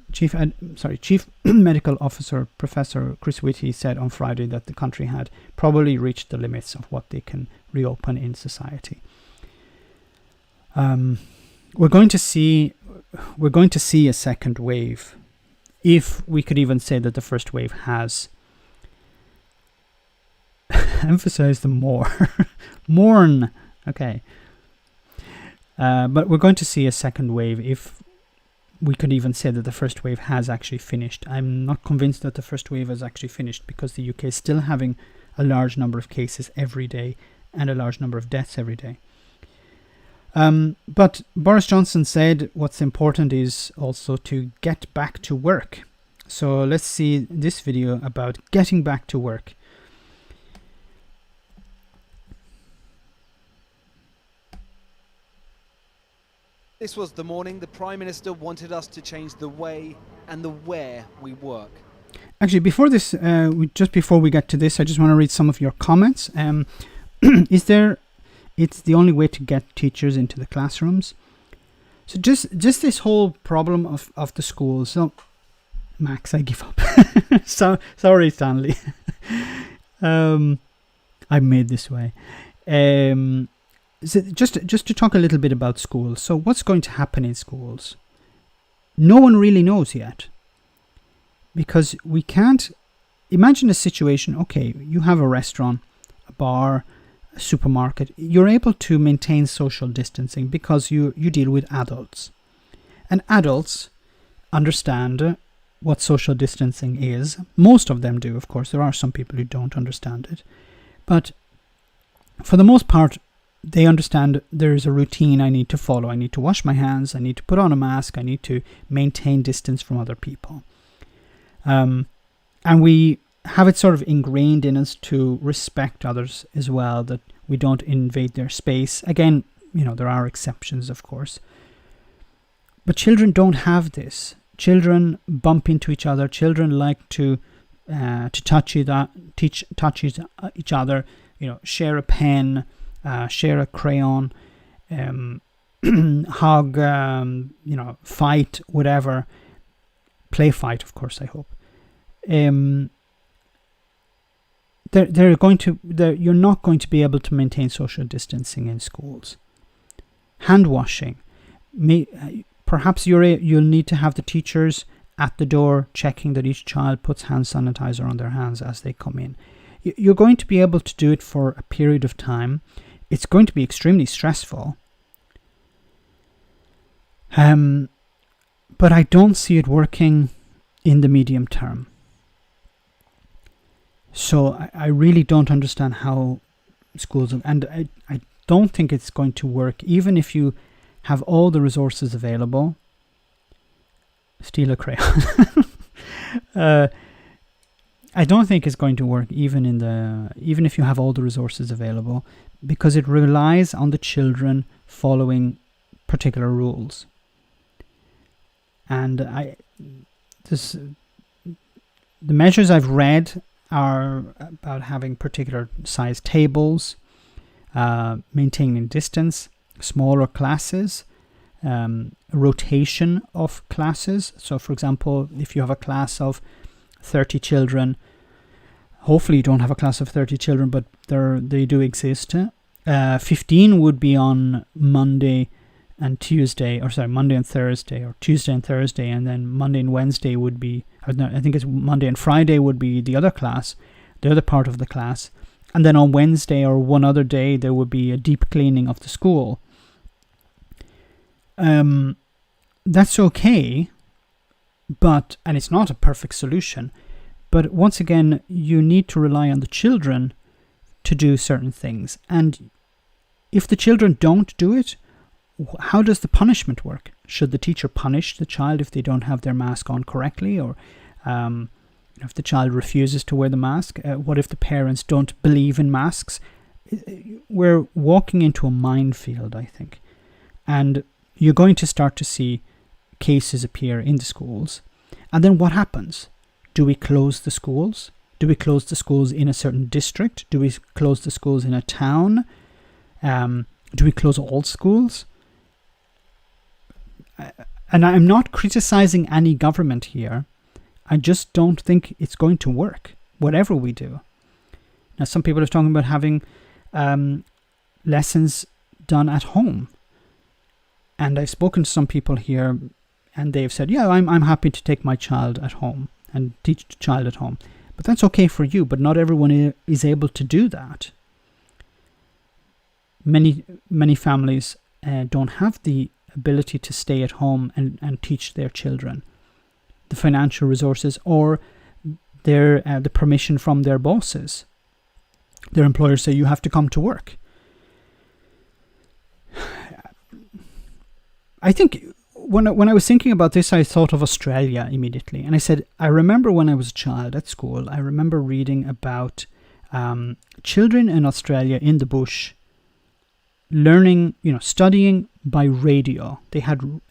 A: Professor Chris Whitty said on Friday that the country had probably reached the limits of what they can reopen in society. We're going to see a second wave, if we could even say that the first wave has. Emphasize the more. Mourn. Okay. But we're going to see a second wave if we could even say that the first wave has actually finished. I'm not convinced that the first wave has actually finished because the UK is still having a large number of cases every day and a large number of deaths every day. But Boris Johnson said what's important is also to get back to work. So let's see this video about getting back to work.
E: This was the morning the Prime Minister wanted us to change the way and the where we work.
A: Actually, before this, just before we get to this, I just want to read some of your comments. It's the only way to get teachers into the classrooms. So just this whole problem of the schools. So, Max, I give up. Sorry, Stanley. I'm made this way. So just to talk a little bit about schools. So what's going to happen in schools? No one really knows yet. Because we can't imagine a situation, okay, you have a restaurant, a bar, a supermarket. You're able to maintain social distancing because you deal with adults. And adults understand what social distancing is. Most of them do, of course. There are some people who don't understand it. But for the most part, they understand there is a routine I need to follow. I need to wash my hands. I need to put on a mask. I need to maintain distance from other people. And we have it sort of ingrained in us to respect others as well, that we don't invade their space. Again, there are exceptions, of course. But children don't have this. Children bump into each other. Children like to touch each other, share a pen, share a crayon, hug, fight, whatever. Play fight, of course, I hope. You're not going to be able to maintain social distancing in schools. Hand washing. Perhaps you'll need to have the teachers at the door checking that each child puts hand sanitizer on their hands as they come in. You're going to be able to do it for a period of time. It's going to be extremely stressful. But I don't see it working in the medium term. So I really don't understand how schools, and I don't think it's going to work, even if you have all the resources available. Steal a crayon. I don't think it's going to work even if you have all the resources available, because it relies on the children following particular rules. And the measures I've read are about having particular size tables, maintaining distance, smaller classes, rotation of classes. So, for example, if you have a class of 30 children, hopefully you don't have a class of 30 children, but they do exist. 15 would be on Monday and Tuesday, Monday and Thursday, or Tuesday and Thursday, and then Monday and Wednesday would be, I think it's Monday and Friday would be the other class, the other part of the class. And then on Wednesday or one other day, there would be a deep cleaning of the school. That's okay, and it's not a perfect solution. But once again, you need to rely on the children to do certain things. And if the children don't do it, how does the punishment work? Should the teacher punish the child if they don't have their mask on correctly? Or if the child refuses to wear the mask? What if the parents don't believe in masks? We're walking into a minefield, I think. And you're going to start to see cases appear in the schools. And then what happens? Do we close the schools? Do we close the schools in a certain district? Do we close the schools in a town? Do we close all schools? And I'm not criticizing any government here. I just don't think it's going to work, whatever we do. Now, some people are talking about having lessons done at home. And I've spoken to some people here, and they've said, yeah, I'm happy to take my child at home and teach the child at home. But that's okay for you, but not everyone is able to do that. Many families don't have the ability to stay at home and teach their children, the financial resources or the permission from their bosses. their employers say you have to come to work. I think when I was thinking about this, I thought of Australia immediately. And I said, I remember when I was a child at school, I remember reading about children in Australia in the bush learning, studying by radio. They had,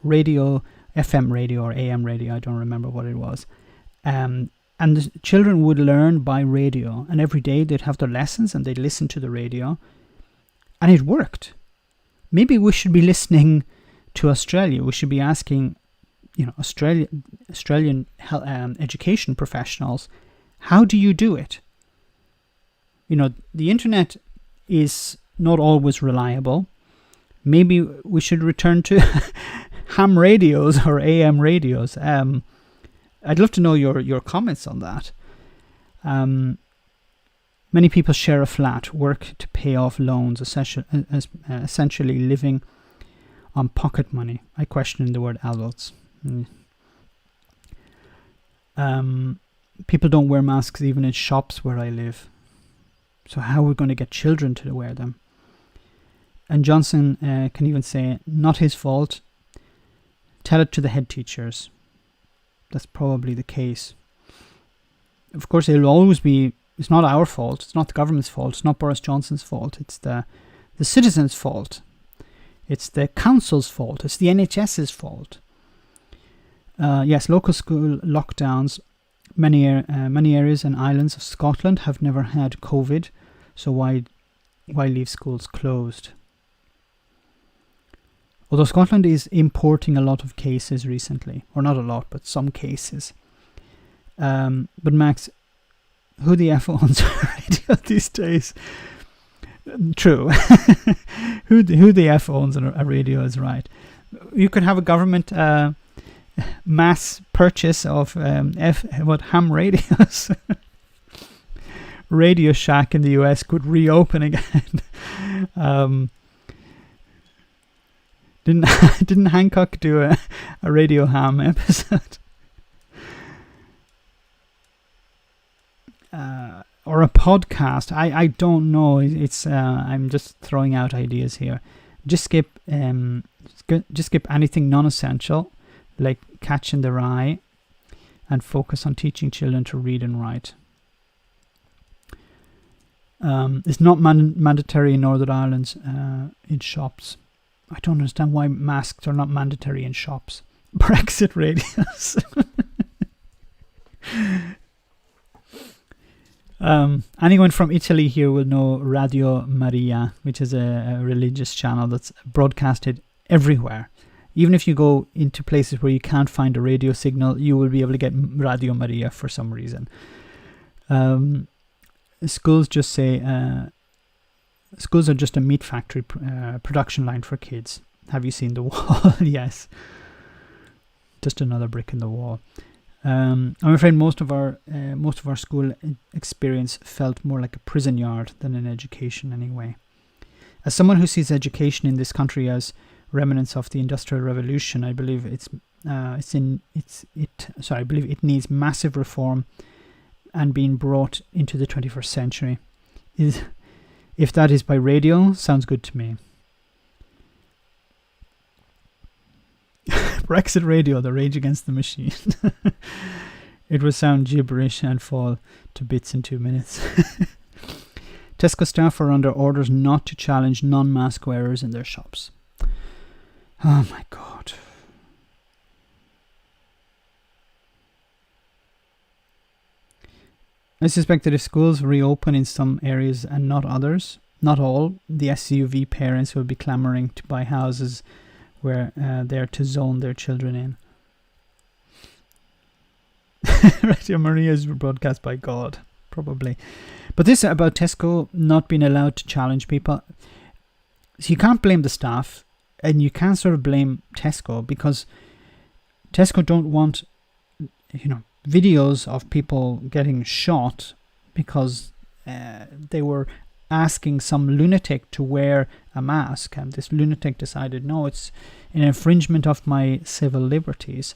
A: radio, FM radio or AM radio. I don't remember what it was. And the children would learn by radio. And every day they'd have their lessons and they'd listen to the radio. And it worked. Maybe we should be listening to Australia. We should be asking, Australian education professionals, how do you do it? The internet is not always reliable. Maybe we should return to ham radios or AM radios. I'd love to know your comments on that. Many people share a flat, work to pay off loans, essentially living on pocket money. I question the word adults. People don't wear masks even in shops where I live. So how are we going to get children to wear them? And Johnson can even say, not his fault. Tell it to the head teachers. That's probably the case. Of course, it'll always be, it's not our fault. It's not the government's fault. It's not Boris Johnson's fault. It's the citizens' fault. It's the council's fault. It's the NHS's fault. Yes, local school lockdowns. Many areas and islands of Scotland have never had COVID, so why leave schools closed? Although Scotland is importing a lot of cases recently, or not a lot, but some cases. But Max, who the F owns radio these days? True. who the F owns a radio is right. You could have a government mass purchase of ham radios. Radio Shack in the US could reopen again. Didn't Hancock do a Radio Ham episode? Or a podcast? I don't know. It's I'm just throwing out ideas here. Just skip anything non-essential, like catching their eye, and focus on teaching children to read and write. It's not mandatory in Northern Ireland in shops. I don't understand why masks are not mandatory in shops. Brexit radios. Anyone from Italy here will know Radio Maria, which is a religious channel that's broadcasted everywhere. Even if you go into places where you can't find a radio signal, you will be able to get Radio Maria for some reason. Schools just say schools are just a meat factory production line for kids. Have you seen the wall? Yes. Just another brick in the wall. I'm afraid most of our school experience felt more like a prison yard than an education anyway. As someone who sees education in this country as remnants of the Industrial Revolution, I believe I believe it needs massive reform and being brought into the 21st century. If that is by radio, sounds good to me. Brexit radio, the rage against the machine. It will sound gibberish and fall to bits in 2 minutes. Tesco staff are under orders not to challenge non-mask wearers in their shops. Oh my God. I suspect that if schools reopen in some areas and not others, not all, the SUV parents will be clamouring to buy houses where they're to zone their children in. Radio Maria is broadcast by God, probably. But this about Tesco not being allowed to challenge people, so you can't blame the staff, and you can't sort of blame Tesco, because Tesco don't want, videos of people getting shot because they were asking some lunatic to wear a mask, and this lunatic decided, no, it's an infringement of my civil liberties.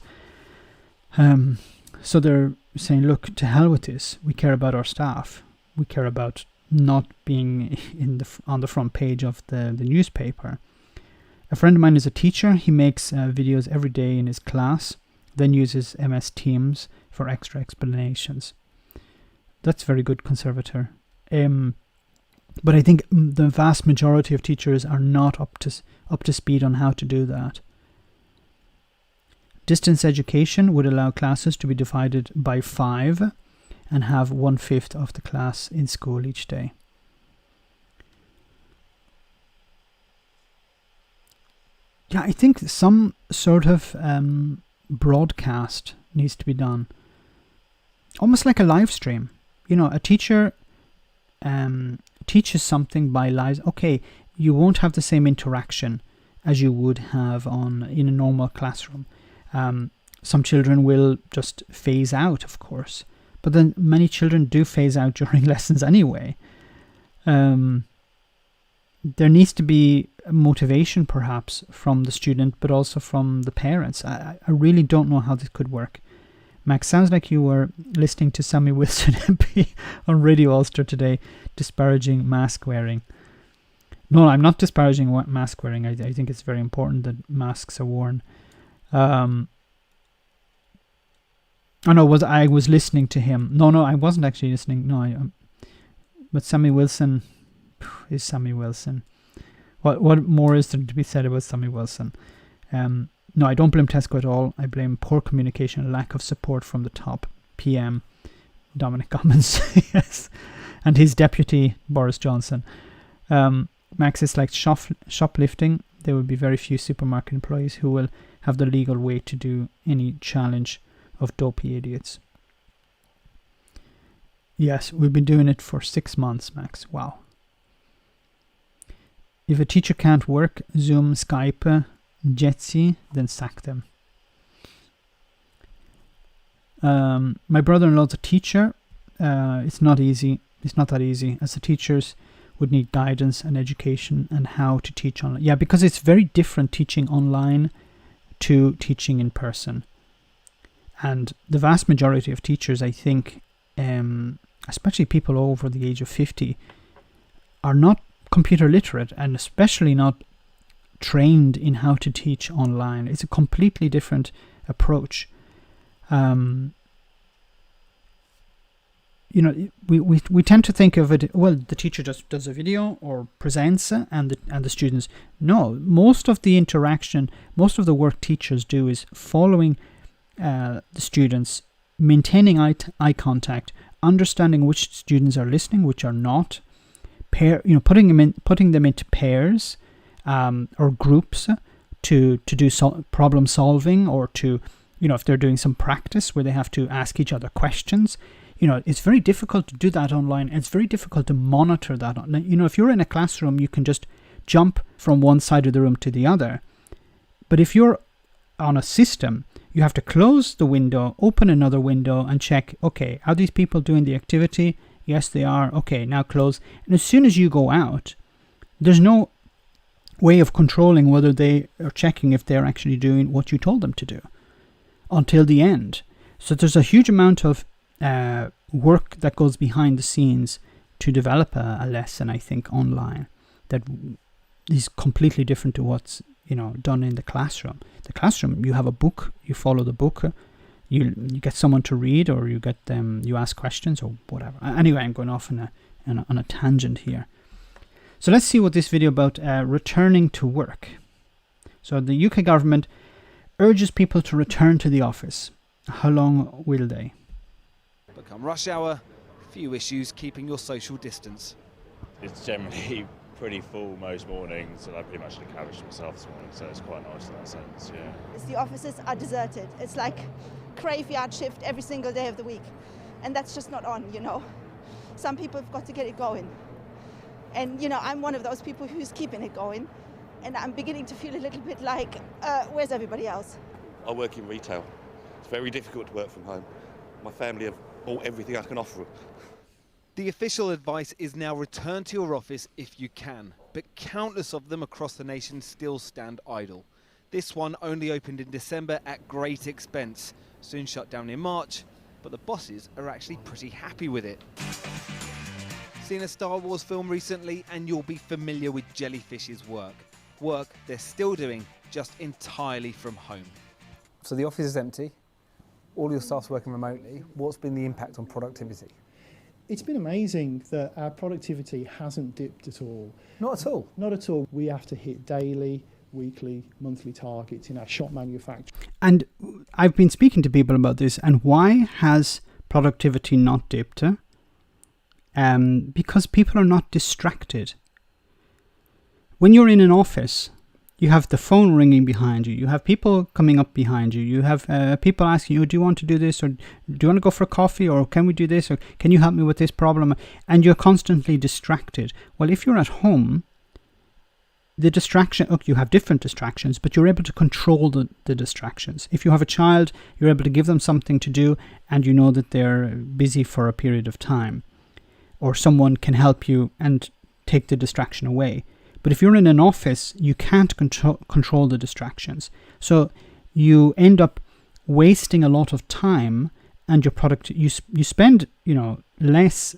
A: So they're saying, look, to hell with this. We care about our staff. We care about not being on the front page of the newspaper. A friend of mine is a teacher. He makes videos every day in his class, then uses MS Teams for extra explanations. That's very good, conservator. But I think the vast majority of teachers are not up to speed on how to do that. Distance education would allow classes to be divided by 5 and have 1/5 of the class in school each day. Yeah, I think some sort of broadcast needs to be done. Almost like a live stream. You know, a teacher teaches something by live. Okay, you won't have the same interaction as you would have in a normal classroom. Some children will just phase out, of course, but then many children do phase out during lessons anyway. There needs to be motivation, perhaps, from the student, but also from the parents. I really don't know how this could work. Max, sounds like you were listening to Sammy Wilson MP on Radio Ulster today, disparaging mask wearing. No, I'm not disparaging mask wearing. I think it's very important that masks are worn. I was listening to him. No, I wasn't actually listening. No, but Sammy Wilson is Sammy Wilson. What more is there to be said about Sammy Wilson? No, I don't blame Tesco at all. I blame poor communication and lack of support from the top. PM Dominic Cummins, yes, and his deputy Boris Johnson. Max, is like shoplifting. There will be very few supermarket employees who will have the legal way to do any challenge of dopey idiots. Yes, we've been doing it for 6 months, Max. Wow. If a teacher can't work, Zoom, Skype, Jitsi, then sack them. My brother-in-law's a teacher. It's not easy. It's not that easy, as the teachers would need guidance and education and how to teach online. Yeah, because it's very different teaching online to teaching in person. And the vast majority of teachers, I think, especially people over the age of 50, are not computer literate, and especially not trained in how to teach online. It's a completely different approach. We tend to think of it, well, the teacher just does a video or presents and the students. No, most of the interaction, most of the work teachers do is following the students, maintaining eye contact, understanding which students are listening, which are not, putting them into pairs or groups to do problem solving, or to, if they're doing some practice where they have to ask each other questions. It's very difficult to do that online, and it's very difficult to monitor that. If you're in a classroom, you can just jump from one side of the room to the other. But if you're on a system, you have to close the window, open another window, and check, okay, are these people doing the activity? Yes, they are. Okay, now close. And as soon as you go out, there's no way of controlling whether they are checking if they're actually doing what you told them to do until the end. So there's a huge amount of work that goes behind the scenes to develop a lesson, I think, online, that is completely different to what's done in the classroom. The classroom, you have a book, you follow the book, you get someone to read, or you get them, you ask questions or whatever. Anyway, I'm going off on a tangent here. So let's see what this video about returning to work. So the UK government urges people to return to the office. How long will they?
E: But come rush hour, few issues keeping your social distance.
F: It's generally pretty full most mornings, and I pretty much took carriage myself this morning, so it's quite nice in that sense, yeah.
G: The offices are deserted. It's like graveyard shift every single day of the week, and that's just not on, Some people have got to get it going. And, I'm one of those people who's keeping it going, and I'm beginning to feel a little bit like, where's everybody else?
H: I work in retail. It's very difficult to work from home. My family have bought everything I can offer them.
E: The official advice is now return to your office if you can, but countless of them across the nation still stand idle. This one only opened in December at great expense, soon shut down in March, but the bosses are actually pretty happy with it. Seen a Star Wars film recently and you'll be familiar with Jellyfish's work. Work they're still doing, just entirely from home.
I: So the office is empty, all your staff's working remotely. What's been the impact on productivity?
J: It's been amazing that our productivity hasn't dipped at all.
I: Not at all?
J: Not at all. We have to hit daily, weekly, monthly targets in our shop manufacturing.
A: And I've been speaking to people about this, and why has productivity not dipped? Because people are not distracted. When you're in an office, you have the phone ringing behind you. You have people coming up behind you. You have people asking you, do you want to do this? Or do you want to go for a coffee? Or can we do this? Or can you help me with this problem? And you're constantly distracted. Well, if you're at home, the distraction, you have different distractions, but you're able to control the distractions. If you have a child, you're able to give them something to do, and you know that they're busy for a period of time. Or someone can help you and take the distraction away. But if you're in an office, you can't control the distractions. So you end up wasting a lot of time, and your product, you spend, less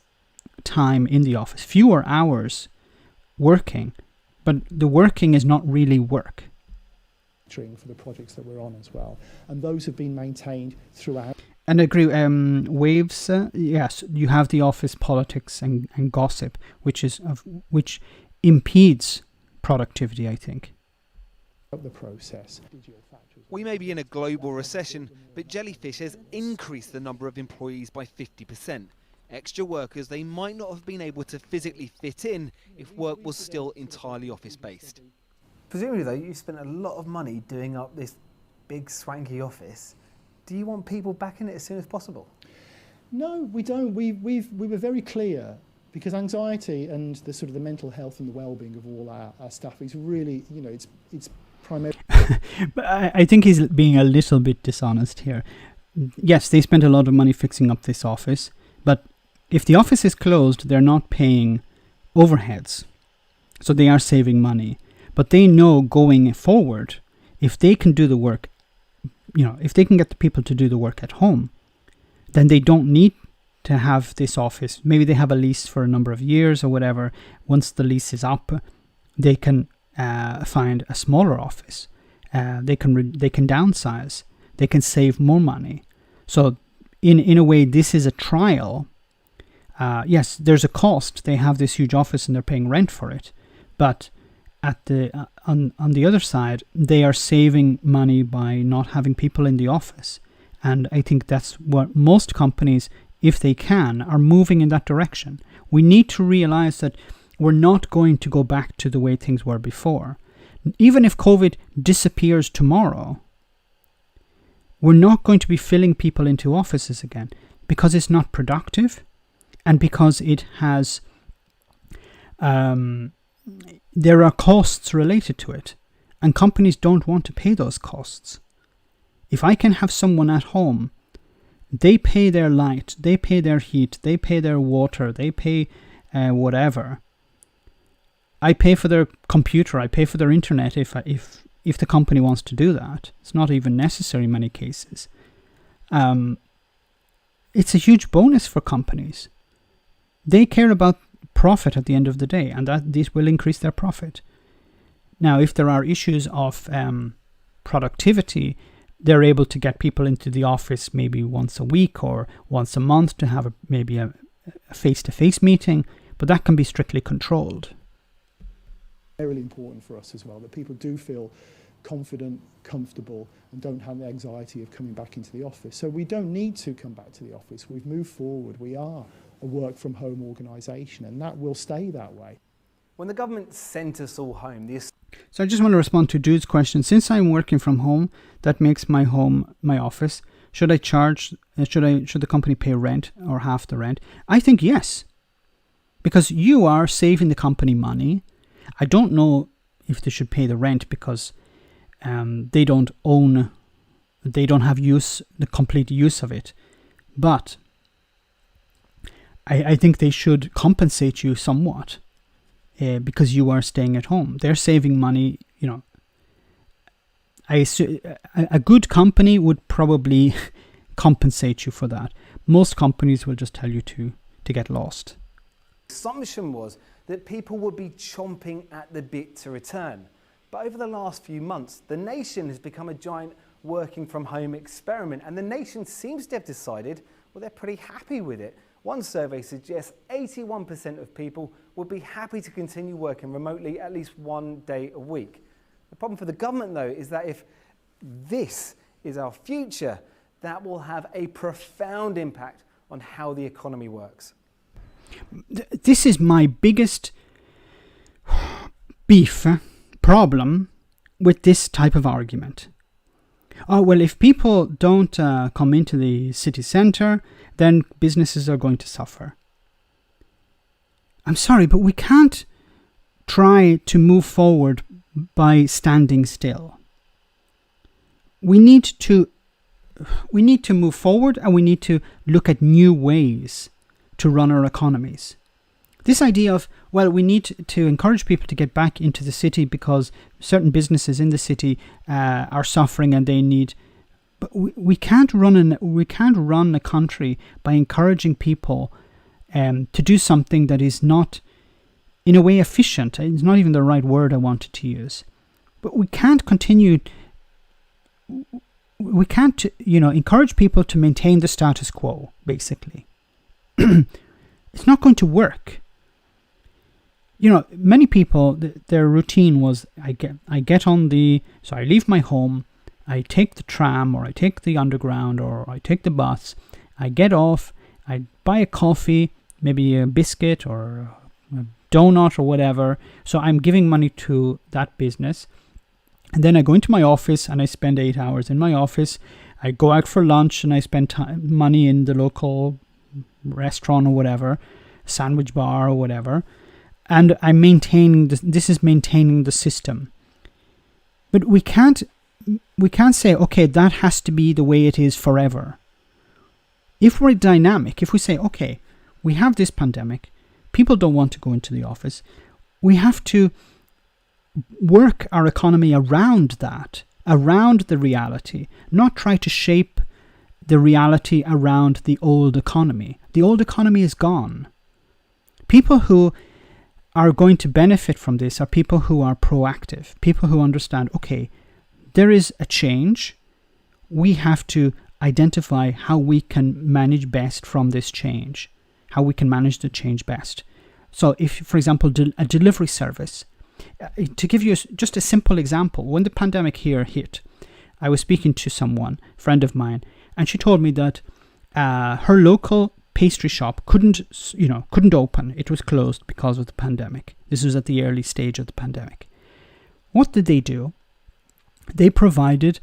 A: time in the office, fewer hours working, but the working is not really work.
J: For the projects that we're on as well. And those have been maintained throughout.
A: And I agree, waves, yes, you have the office politics and gossip, which impedes productivity, I think.
J: The process.
E: We may be in a global recession, but Jellyfish has increased the number of employees by 50%. Extra workers they might not have been able to physically fit in if work was still entirely office-based.
I: Presumably though, you spent a lot of money doing up this big swanky office. Do you want people back in it as soon as possible?
J: No, we don't. We were very clear, because anxiety and the mental health and the well-being of all our staff is really, it's primarily.
A: But I think he's being a little bit dishonest here. Yes, they spent a lot of money fixing up this office, but if the office is closed, they're not paying overheads, so they are saving money. But they know going forward, if they can do the work, if they can get the people to do the work at home, then they don't need to have this office. Maybe they have a lease for a number of years or whatever. Once the lease is up, they can find a smaller office. They can downsize. They can save more money. So in a way, this is a trial. Yes, there's a cost. They have this huge office and they're paying rent for it. But on the other side, they are saving money by not having people in the office. And I think that's what most companies, if they can, are moving in that direction. We need to realize that we're not going to go back to the way things were before. Even if COVID disappears tomorrow, we're not going to be filling people into offices again, because it's not productive and because it has there are costs related to it, and companies don't want to pay those costs. If I can have someone at home, they pay their light, they pay their heat, they pay their water, they pay whatever. I pay for their computer, I pay for their internet if the company wants to do that. It's not even necessary in many cases. It's a huge bonus for companies. They care about profit at the end of the day, and that this will increase their profit. Now, if there are issues of productivity, they're able to get people into the office maybe once a week or once a month to have maybe a face-to-face meeting, but that can be strictly controlled.
J: Very important for us as well, that people do feel confident, comfortable, and don't have the anxiety of coming back into the office. So we don't need to come back to the office. We've moved forward. We are a work-from-home organisation, and that will stay that way.
I: When the government sent us all home,
A: So I just want to respond to Jude's question. Since I'm working from home, that makes my home my office. Should I charge? Should the company pay rent or half the rent? I think yes, because you are saving the company money. I don't know if they should pay the rent because they don't have the complete use of it, but I think they should compensate you somewhat because you are staying at home. They're saving money, A good company would probably compensate you for that. Most companies will just tell you to get lost.
I: assumption was that people would be chomping at the bit to return. But over the last few months, the nation has become a giant working from home experiment, and the nation seems to have decided, well, they're pretty happy with it. One survey suggests 81% of people would be happy to continue working remotely at least one day a week. The problem for the government, though, is that if this is our future, that will have a profound impact on how the economy works.
A: This is my biggest problem with this type of argument. Oh, well, if people don't come into the city centre, then businesses are going to suffer. I'm sorry, but we can't try to move forward by standing still. We need to move forward, and we need to look at new ways to run our economies. This idea of, well, we need to encourage people to get back into the city because certain businesses in the city are suffering and they need. But we can't run a country by encouraging people to do something that is not, in a way, efficient. It's not even the right word I wanted to use. But we can't continue. We can't, encourage people to maintain the status quo. Basically, it's not going to work. Many people, their routine was, I leave my home, I take the tram, or I take the underground, or I take the bus, I get off, I buy a coffee, maybe a biscuit or a donut or whatever. So I'm giving money to that business. And then I go into my office and I spend 8 hours in my office. I go out for lunch and I spend money in the local restaurant or whatever, sandwich bar or whatever. And I'm maintaining this is maintaining the system. But we can't say, okay, that has to be the way it is forever. If we're dynamic, if we say, okay, we have this pandemic, people don't want to go into the office, we have to work our economy around that, around the reality, not try to shape the reality around the old economy. The old economy is gone. People who are going to benefit from this are people who are proactive, people who understand, okay, there is a change. We have to identify how we can manage best from this change, how we can manage the change best. So if, for example, a delivery service, to give you just a simple example, when the pandemic here hit, I was speaking to someone, a friend of mine, and she told me that her local pastry shop couldn't open. It was closed because of the pandemic. This was at the early stage of the pandemic. What did they do? They provided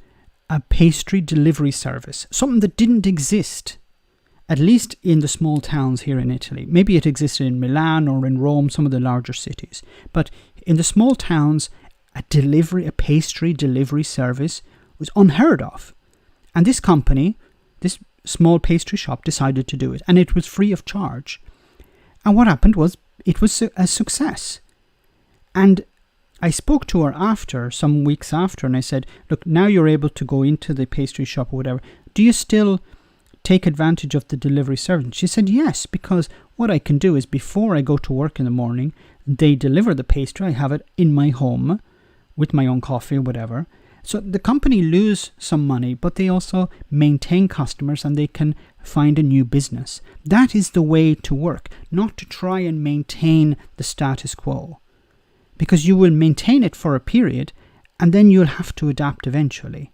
A: a pastry delivery service, something that didn't exist, at least in the small towns here in Italy. Maybe it existed in Milan or in Rome, some of the larger cities. But in the small towns, a pastry delivery service was unheard of. And this company, this small pastry shop, decided to do it, and it was free of charge. And what happened was it was a success. And I spoke to her some weeks after, and I said, look, now you're able to go into the pastry shop or whatever. Do you still take advantage of the delivery service? She said, yes, because what I can do is before I go to work in the morning, they deliver the pastry. I have it in my home with my own coffee or whatever. So the company lose some money, but they also maintain customers and they can find a new business. That is the way to work, not to try and maintain the status quo. Because you will maintain it for a period and then you'll have to adapt eventually.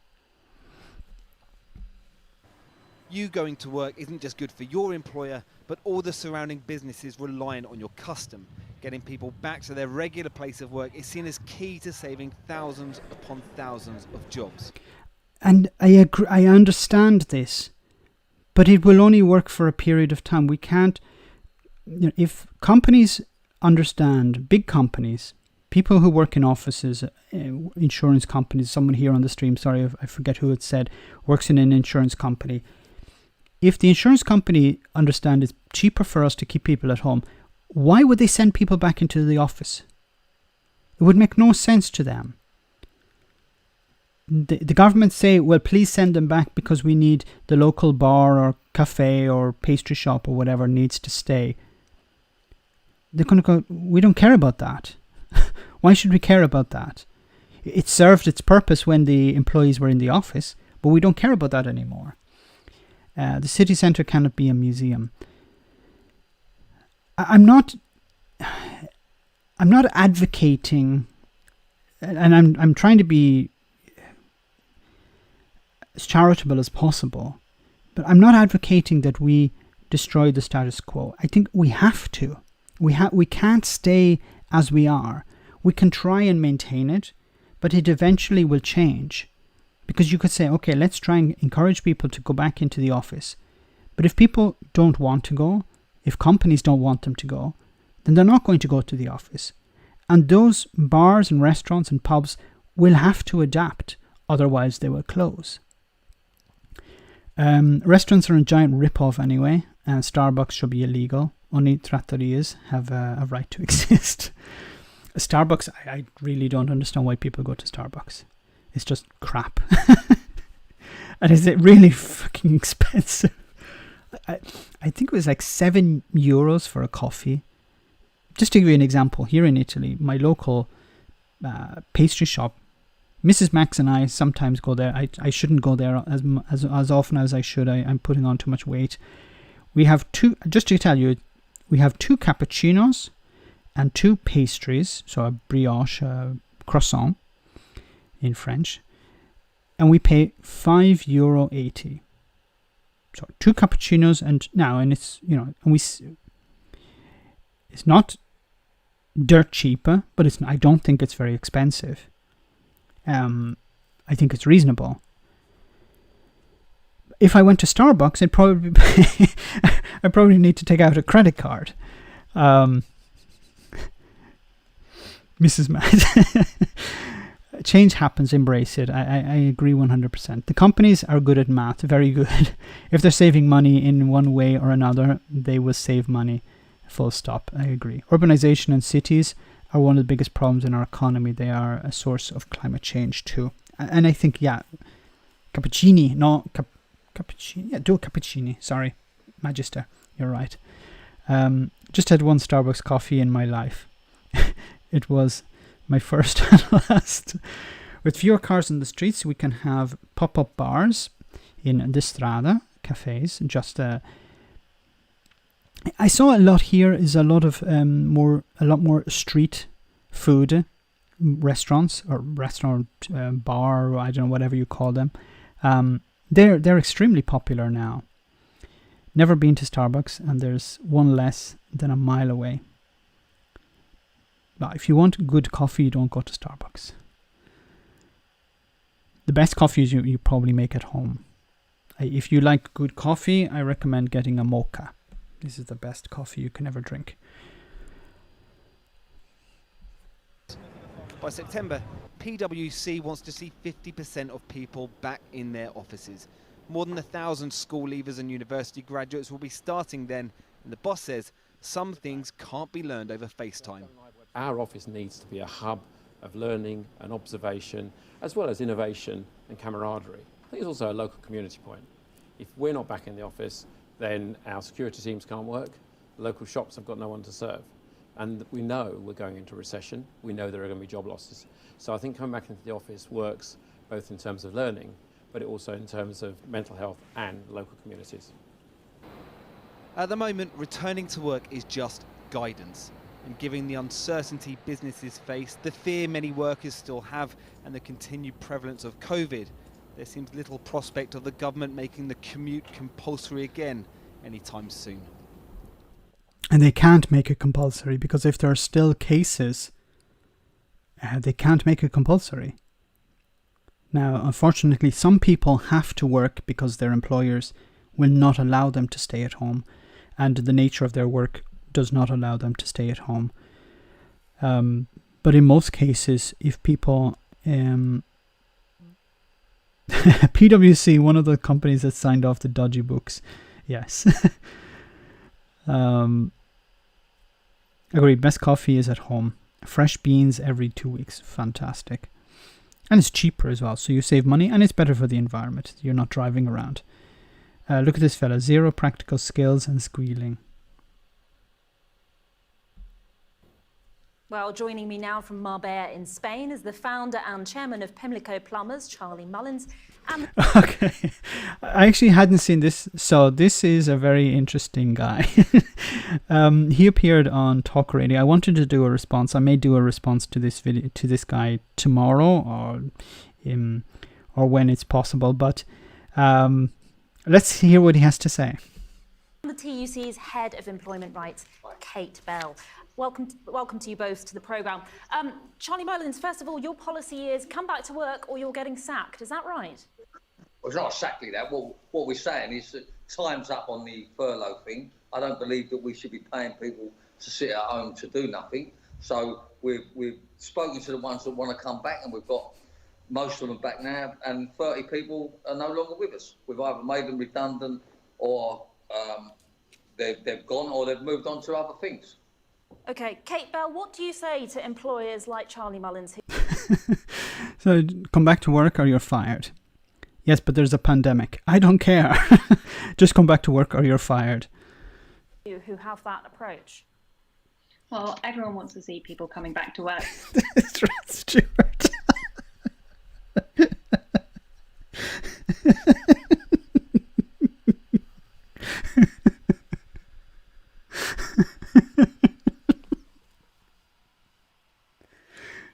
E: You going to work isn't just good for your employer, but all the surrounding businesses reliant on your custom. Getting people back to their regular place of work is seen as key to saving thousands upon thousands of jobs.
A: And I agree, I understand this, but it will only work for a period of time. We can't, if companies understand, big companies, people who work in offices, insurance companies, someone here on the stream, sorry, I forget who it said, works in an insurance company. If the insurance company understand it's cheaper for us to keep people at home, why would they send people back into the office? It would make no sense to them. The government say, well, please send them back because we need the local bar or cafe or pastry shop or whatever needs to stay. they're going to go, we don't care about that. Why should we care about that? It served its purpose when the employees were in the office, but we don't care about that anymore. The city centre cannot be a museum. I'm not advocating, and I'm trying to be as charitable as possible, but I'm not advocating that we destroy the status quo. I think we have to. We can't stay as we are. We can try and maintain it, but it eventually will change. Because you could say, okay, let's try and encourage people to go back into the office. But if people don't want to go, if companies don't want them to go, then they're not going to go to the office. And those bars and restaurants and pubs will have to adapt, otherwise they will close. Restaurants are a giant rip-off anyway, and Starbucks should be illegal. Only trattorias have a right to exist. Starbucks, I really don't understand why people go to Starbucks. It's just crap. And is it really fucking expensive? I think it was like €7 for a coffee. Just to give you an example, here in Italy, my local pastry shop, Mrs. Max and I sometimes go there. I shouldn't go there as often as I should. I'm putting on too much weight. We have just to tell you, we have 2 cappuccinos and 2 pastries, so a brioche, croissant in French, and we pay €5.80. So 2 cappuccinos and it's it's not dirt cheaper, but I don't think it's very expensive. I think it's reasonable. If I went to Starbucks, I'd probably need to take out a credit card. Mrs. Matt. Change happens, embrace it. I agree 100%. The companies are good at math, very good. If they're saving money in one way or another, they will save money. Full stop. I agree. Urbanization and cities are one of the biggest problems in our economy. They are a source of climate change too. And I think, cappuccini, cappuccini. Yeah, do a cappuccini. Sorry, Magister. You're right. Just had one Starbucks coffee in my life. It was my first and last. With fewer cars in the streets, we can have pop-up bars in the strada, cafes. I saw a lot here is a lot more street food restaurants or restaurant bar, or I don't know, whatever you call them. They're extremely popular now. Never been to Starbucks, and there's one less than a mile away. But if you want good coffee, you don't go to Starbucks. The best coffee is you probably make at home. If you like good coffee, I recommend getting a mocha. This is the best coffee you can ever drink.
E: By September, PwC wants to see 50% of people back in their offices. More than 1,000 school leavers and university graduates will be starting then, and the boss says some things can't be learned over FaceTime.
K: Our office needs to be a hub of learning and observation, as well as innovation and camaraderie. I think it's also a local community point. If we're not back in the office, then our security teams can't work, local shops have got no one to serve. And we know we're going into recession, we know there are going to be job losses. So I think coming back into the office works both in terms of learning, but also in terms of mental health and local communities.
E: At the moment, returning to work is just guidance. And given the uncertainty businesses face, the fear many workers still have, and the continued prevalence of COVID, there seems little prospect of the government making the commute compulsory again anytime soon.
A: And they can't make it compulsory, because if there are still cases, they can't make it compulsory. Now, unfortunately, some people have to work because their employers will not allow them to stay at home, and the nature of their work does not allow them to stay at home. But in most cases, if people... PwC, one of the companies that signed off the dodgy books. Yes. Agreed. Best coffee is at home. Fresh beans every 2 weeks. Fantastic. And it's cheaper as well, so you save money, and it's better for the environment. You're not driving around. Look at this fella. 0 practical skills and squealing.
L: Well, joining me now from Marbella in Spain is the founder and chairman of Pimlico Plumbers, Charlie Mullins. And
A: Okay, I actually hadn't seen this, so this is a very interesting guy. He appeared on Talk Radio. I wanted to do a response. I may do a response to this video, to this guy tomorrow, or when it's possible. But let's hear what he has to say.
L: the TUC's head of employment rights, Kate Bell. Welcome to you both to the programme. Charlie Mullins, first of all, your policy is come back to work or you're getting sacked. Is that right?
M: Well, it's not exactly that. What we're saying is that time's up on the furlough thing. I don't believe that we should be paying people to sit at home to do nothing. So we've spoken to the ones that want to come back, and we've got most of them back now, and 30 people are no longer with us. We've either made them redundant, or they've gone, or they've moved on to other things.
L: Okay, Kate Bell, what do you say to employers like Charlie Mullins?
A: So come back to work or you're fired. Yes, but there's a pandemic. I don't care. Just come back to work or you're fired.
L: Who have that approach?
N: Well, everyone wants to see people coming back to work.
A: That's right, Stuart.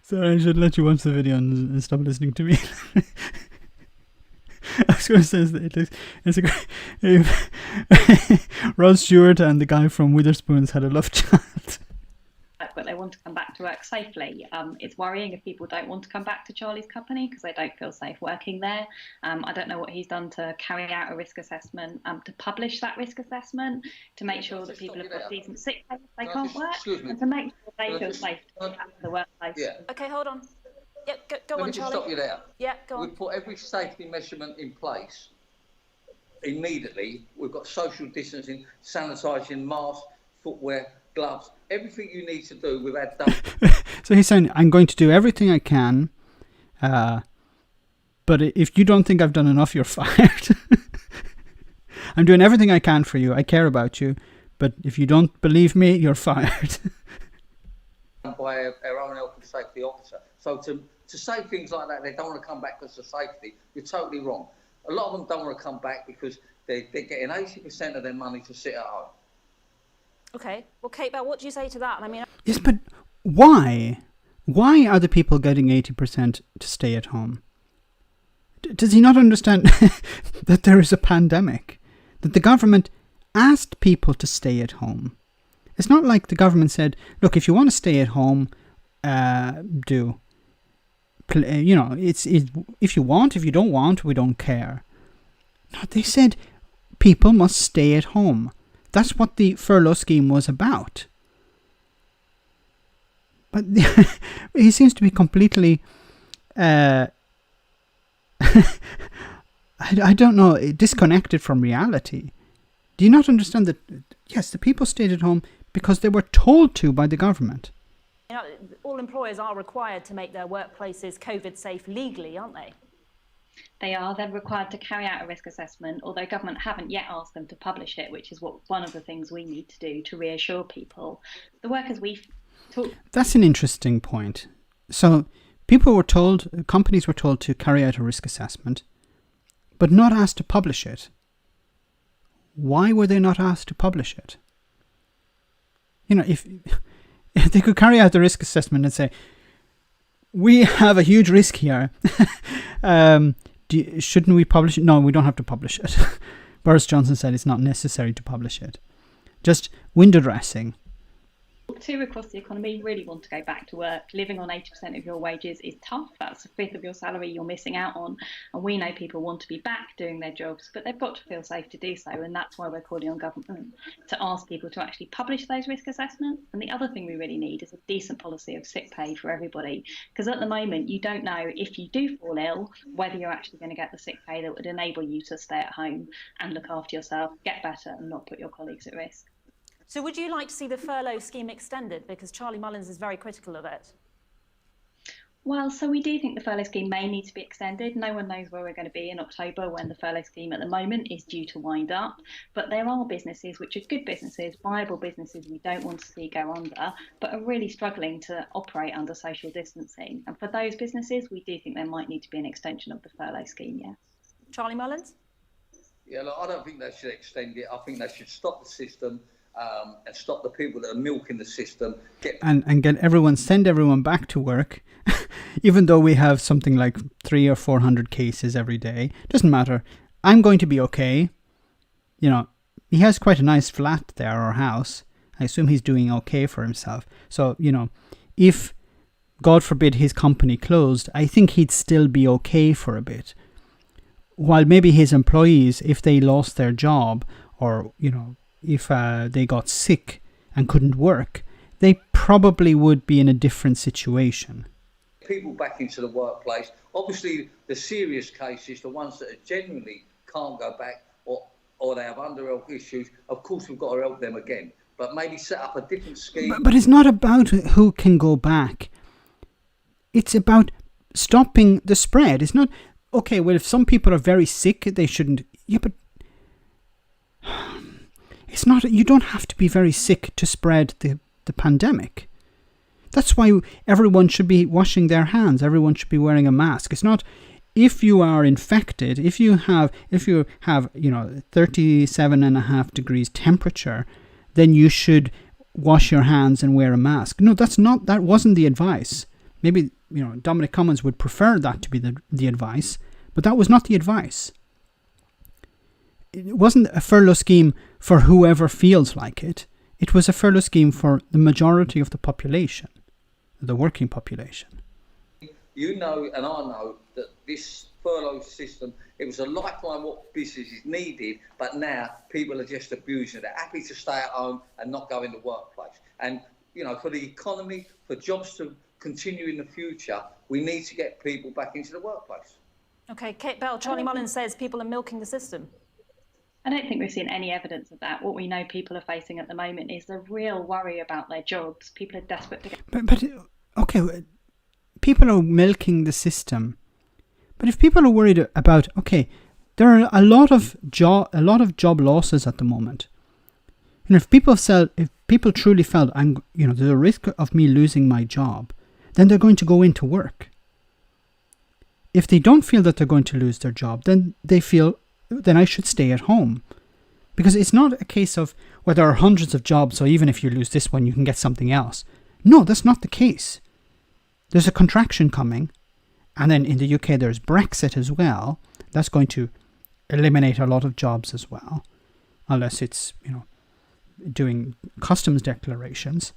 A: Sorry, I should let you watch the video and stop listening to me. I was going to say that it's a great... Rod Stewart and the guy from Witherspoons had a love child.
N: But they want to come back to work safely. It's worrying if people don't want to come back to Charlie's company because they don't feel safe working there. I don't know what he's done to carry out a risk assessment, to publish that risk assessment, to make sure that people have got decent sick pay if they can't work, and to make sure they feel safe to come back to the workplace.
M: Yeah.
L: Okay, hold on. Yeah, go
M: Let
L: on,
M: me just
L: Charlie.
M: stop you there.
L: Yeah, go on.
M: We've put every safety measurement in place immediately. We've got social distancing, sanitising, masks, footwear, gloves, everything you need to do, we've had done.
A: So he's saying, I'm going to do everything I can, but if you don't think I've done enough, you're fired. I'm doing everything I can for you. I care about you. But if you don't believe me, you're fired.
M: By our own health and safety officer. So to say things like that, they don't want to come back because of safety, you're totally wrong. A lot of them don't want to come back because they're getting 80% of their money to sit at home.
L: Okay, well, Kate Bell, what do you say to that? I mean,
A: Yes, but why? Why are the people getting 80% to stay at home? Does he not understand that there is a pandemic? That the government asked people to stay at home? It's not like the government said, look, if you want to stay at home, do. You know, it's if you want, if you don't want, we don't care. No, they said people must stay at home. That's what the furlough scheme was about. But he seems to be completely, I don't know, disconnected from reality. Do you not understand that, yes, the people stayed at home because they were told to by the government?
L: you know, all employers are required to make their workplaces COVID safe legally, aren't they?
N: They are. They're required to carry out a risk assessment, although government haven't yet asked them to publish it, which is one of the things we need to do to reassure people. The workers we've talked...
A: That's an interesting point. So people were told, companies were told to carry out a risk assessment, but not asked to publish it. Why were they not asked to publish it? You know, if they could carry out the risk assessment and say, we have a huge risk here. Shouldn't we publish it? No, we don't have to publish it. Boris Johnson said it's not necessary to publish it. Just window dressing.
N: Two across the economy really want to go back to work. Living on 80% of your wages is tough. That's a fifth of your salary you're missing out on. And we know people want to be back doing their jobs, but they've got to feel safe to do so. And that's why we're calling on government to ask people to actually publish those risk assessments. And the other thing we really need is a decent policy of sick pay for everybody. Because at the moment, you don't know if you do fall ill, whether you're actually going to get the sick pay that would enable you to stay at home and look after yourself, get better and not put your colleagues at risk.
L: So would you like to see the furlough scheme extended? Because Charlie Mullins is very critical of it.
N: Well, so we do think the furlough scheme may need to be extended. No one knows where we're going to be in October when the furlough scheme at the moment is due to wind up. But there are businesses which are good businesses, viable businesses we don't want to see go under, but are really struggling to operate under social distancing. And for those businesses, we do think there might need to be an extension of the furlough scheme, yes.
L: Charlie Mullins?
M: Yeah, look, I don't think they should extend it. I think they should stop the system and stop the people that are milking the system.
A: Send everyone back to work. Even though we have something like 300 or 400 cases every day, doesn't matter. I'm going to be okay. You know, he has quite a nice flat there or house. I assume he's doing okay for himself. So, you know, if, God forbid, his company closed, I think he'd still be okay for a bit. While maybe his employees, if they lost their job or, you know, if they got sick and couldn't work, they probably would be in a different situation.
M: People back into the workplace. Obviously, the serious cases, the ones that are genuinely can't go back or they have under health issues, of course we've got to help them again. But maybe set up a different scheme.
A: But it's not about who can go back. It's about stopping the spread. It's not, okay, well, if some people are very sick, they shouldn't. Yeah, but it's not, you don't have to be very sick to spread the pandemic. That's why everyone should be washing their hands. Everyone should be wearing a mask. It's not if you are infected, if you have, you know, 37.5 degrees temperature, then you should wash your hands and wear a mask. No, that wasn't the advice. Maybe, you know, Dominic Cummings would prefer that to be the advice, but that was not the advice. It wasn't a furlough scheme for whoever feels like it. It was a furlough scheme for the majority of the population, the working population.
M: You know, and I know that this furlough system, it was a lifeline what businesses needed, but now people are just abusing it. They're happy to stay at home and not go in the workplace. And, you know, for the economy, for jobs to continue in the future, we need to get people back into the workplace.
L: Okay, Kate Bell, Charlie Mullins says people are milking the system.
N: I don't think we've seen any evidence of that. What we know people are facing at the moment is a real worry about their jobs. People are desperate to get...
A: But okay, people are milking the system. But if people are worried about, okay, there are a lot of job losses at the moment. And if people truly felt, there's a risk of me losing my job, then they're going to go into work. If they don't feel that they're going to lose their job, then they feel, then I should stay at home. Because it's not a case of, well, there are hundreds of jobs, so even if you lose this one, you can get something else. No, that's not the case. There's a contraction coming. And then in the UK, there's Brexit as well. That's going to eliminate a lot of jobs as well. Unless it's, doing customs declarations.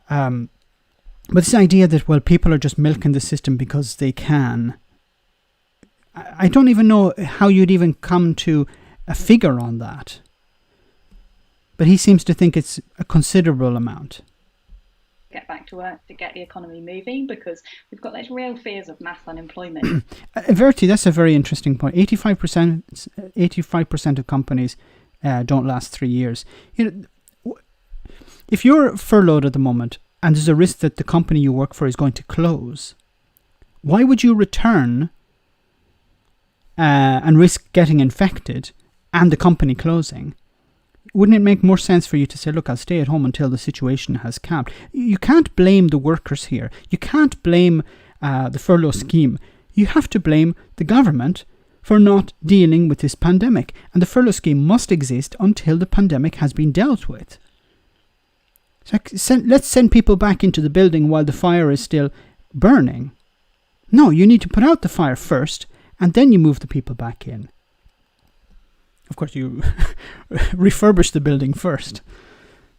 A: But this idea that, well, people are just milking the system because they can. I don't even know how you'd even come to a figure on that. But he seems to think it's a considerable amount.
N: Get back to work to get the economy moving, because we've got those real fears of mass unemployment.
A: Verity, that's a very interesting point. 85% of companies don't last 3 years. If you're furloughed at the moment and there's a risk that the company you work for is going to close, why would you return and risk getting infected and the company closing? Wouldn't it make more sense for you to say, look, I'll stay at home until the situation has calmed? You can't blame the workers here. You can't blame the furlough scheme. You have to blame the government for not dealing with this pandemic. And the furlough scheme must exist until the pandemic has been dealt with. So let's send people back into the building while the fire is still burning. No, you need to put out the fire first, and then you move the people back in. Of course, you refurbish the building first.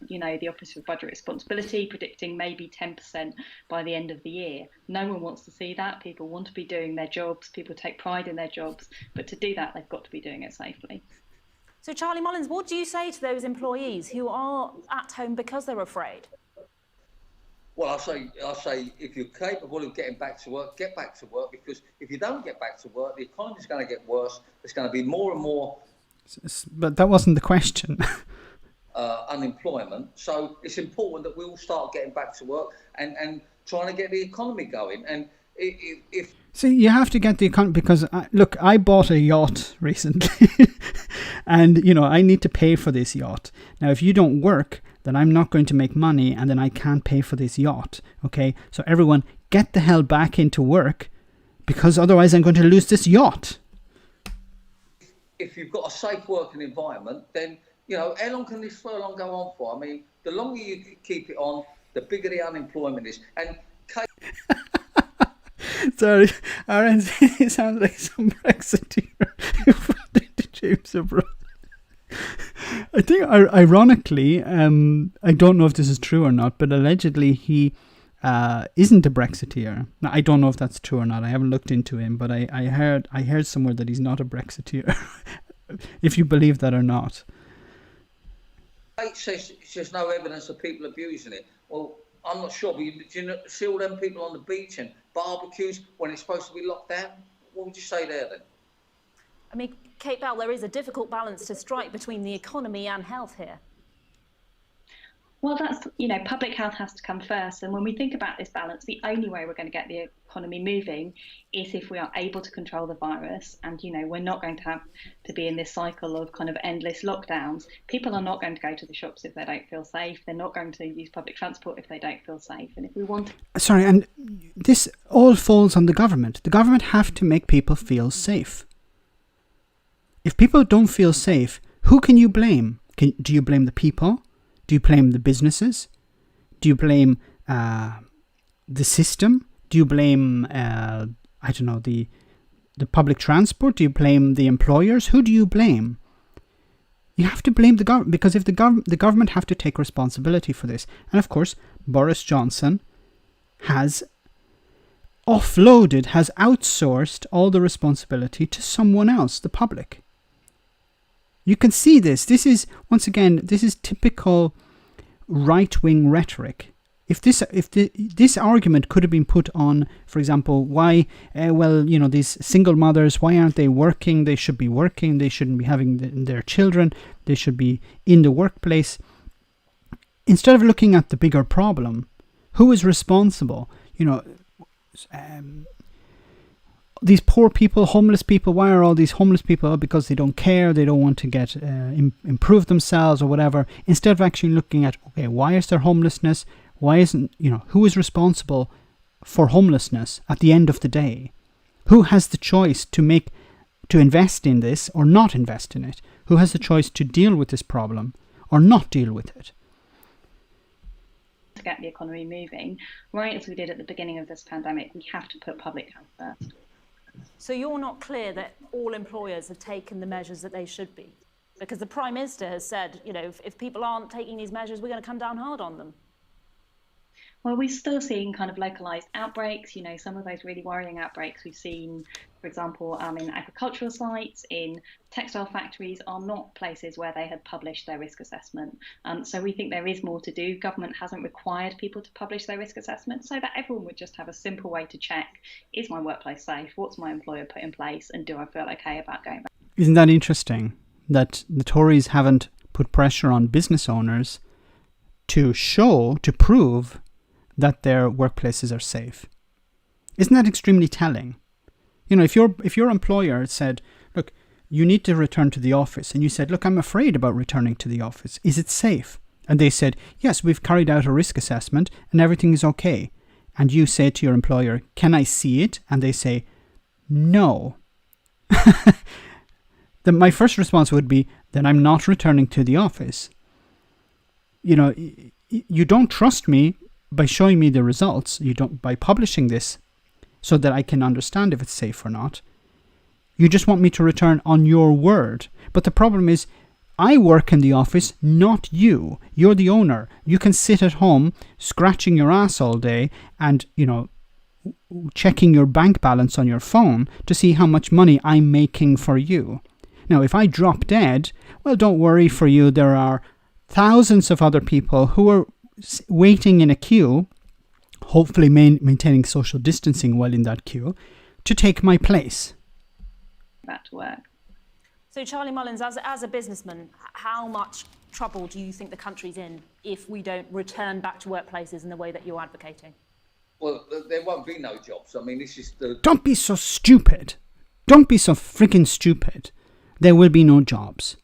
N: The Office for Budget Responsibility predicting maybe 10% by the end of the year. No one wants to see that. People want to be doing their jobs. People take pride in their jobs. But to do that, they've got to be doing it safely.
L: So, Charlie Mullins, what do you say to those employees who are at home because they're afraid?
M: Well, I say, if you're capable of getting back to work, get back to work. Because if you don't get back to work, the economy's going to get worse. There's going to be more and more...
A: But that wasn't the question.
M: Unemployment. So it's important that we all start getting back to work and trying to get the economy going. And if
A: See, you have to get the economy because, look, I bought a yacht recently and, you know, I need to pay for this yacht. Now, if you don't work, then I'm not going to make money and then I can't pay for this yacht. Okay, so everyone get the hell back into work because otherwise I'm going to lose this yacht.
M: If you've got a safe working environment, then, you know, how long can this furlong go on for? I mean, the longer you keep it on, the bigger the unemployment is. And
A: sorry, RNC sounds like some Brexiteer who to James abroad. I think, ironically, I don't know if this is true or not, but allegedly he isn't a Brexiteer. Now, I don't know if that's true or not. I haven't looked into him, but I heard somewhere that he's not a Brexiteer. If you believe that or not.
M: It says there's no evidence of people abusing it. Well, I'm not sure, but do you see all them people on the beach and barbecues when it's supposed to be locked down? What would you say there then?
L: I mean, Kate Bell, there is a difficult balance to strike between the economy and health here.
N: Well, that's, you know, public health has to come first. And when we think about this balance, the only way we're going to get the economy moving is if we are able to control the virus. And, you know, we're not going to have to be in this cycle of kind of endless lockdowns. People are not going to go to the shops if they don't feel safe. They're not going to use public transport if they don't feel safe. And if we want...
A: Sorry, and this all falls on the government. The government have to make people feel safe. If people don't feel safe, who can you blame? Do you blame the people? Do you blame the businesses? Do you blame the system? Do you blame, I don't know, the public transport? Do you blame the employers? Who do you blame? You have to blame the government because if the government have to take responsibility for this. And of course, Boris Johnson has offloaded, has outsourced all the responsibility to someone else, the public. You can see this. This is, once again, this is typical right-wing rhetoric. If this argument could have been put on, for example, why, well, you know, these single mothers, why aren't they working? They should be working. They shouldn't be having their children. They should be in the workplace. Instead of looking at the bigger problem, who is responsible? You know, these poor people, homeless people, why are all these homeless people? Because they don't care, they don't want to get improve themselves or whatever. Instead of actually looking at, okay, why is there homelessness? Why isn't, you know, who is responsible for homelessness at the end of the day? Who has the choice to invest in this or not invest in it? Who has the choice to deal with this problem or not deal with it?
N: To get the economy moving, right as we did at the beginning of this pandemic, we have to put public health first.
L: So you're not clear that all employers have taken the measures that they should be? Because the Prime Minister has said, you know, if people aren't taking these measures, we're going to come down hard on them.
N: Well, we're still seeing kind of localised outbreaks. You know, some of those really worrying outbreaks we've seen, for example, in agricultural sites, in textile factories, are not places where they had published their risk assessment. So we think there is more to do. Government hasn't required people to publish their risk assessment so that everyone would just have a simple way to check, is my workplace safe? What's my employer put in place? And do I feel okay about going back?
A: Isn't that interesting that the Tories haven't put pressure on business owners to prove that their workplaces are safe? Isn't that extremely telling? You know, if your employer said, look, you need to return to the office, and you said, look, I'm afraid about returning to the office. Is it safe? And they said, yes, we've carried out a risk assessment and everything is okay. And you say to your employer, can I see it? And they say, no. Then my first response would be, then I'm not returning to the office. You know, you don't trust me by showing me the results. You don't by publishing this so that I can understand if it's safe or not. You just want me to return on your word. But the problem is, I work in the office, not you. You're the owner. You can sit at home scratching your ass all day and, you know, checking your bank balance on your phone to see how much money I'm making for you. Now, if I drop dead, well, don't worry for you. There are thousands of other people who are waiting in a queue, hopefully maintaining social distancing while in that queue, to take my place.
N: Back to work.
L: So Charlie Mullins, as a businessman, how much trouble do you think the country's in if we don't return back to workplaces in the way that you're advocating?
M: Well, there won't be no jobs. I mean, this is the...
A: Don't be so stupid. Don't be so freaking stupid. There will be no jobs.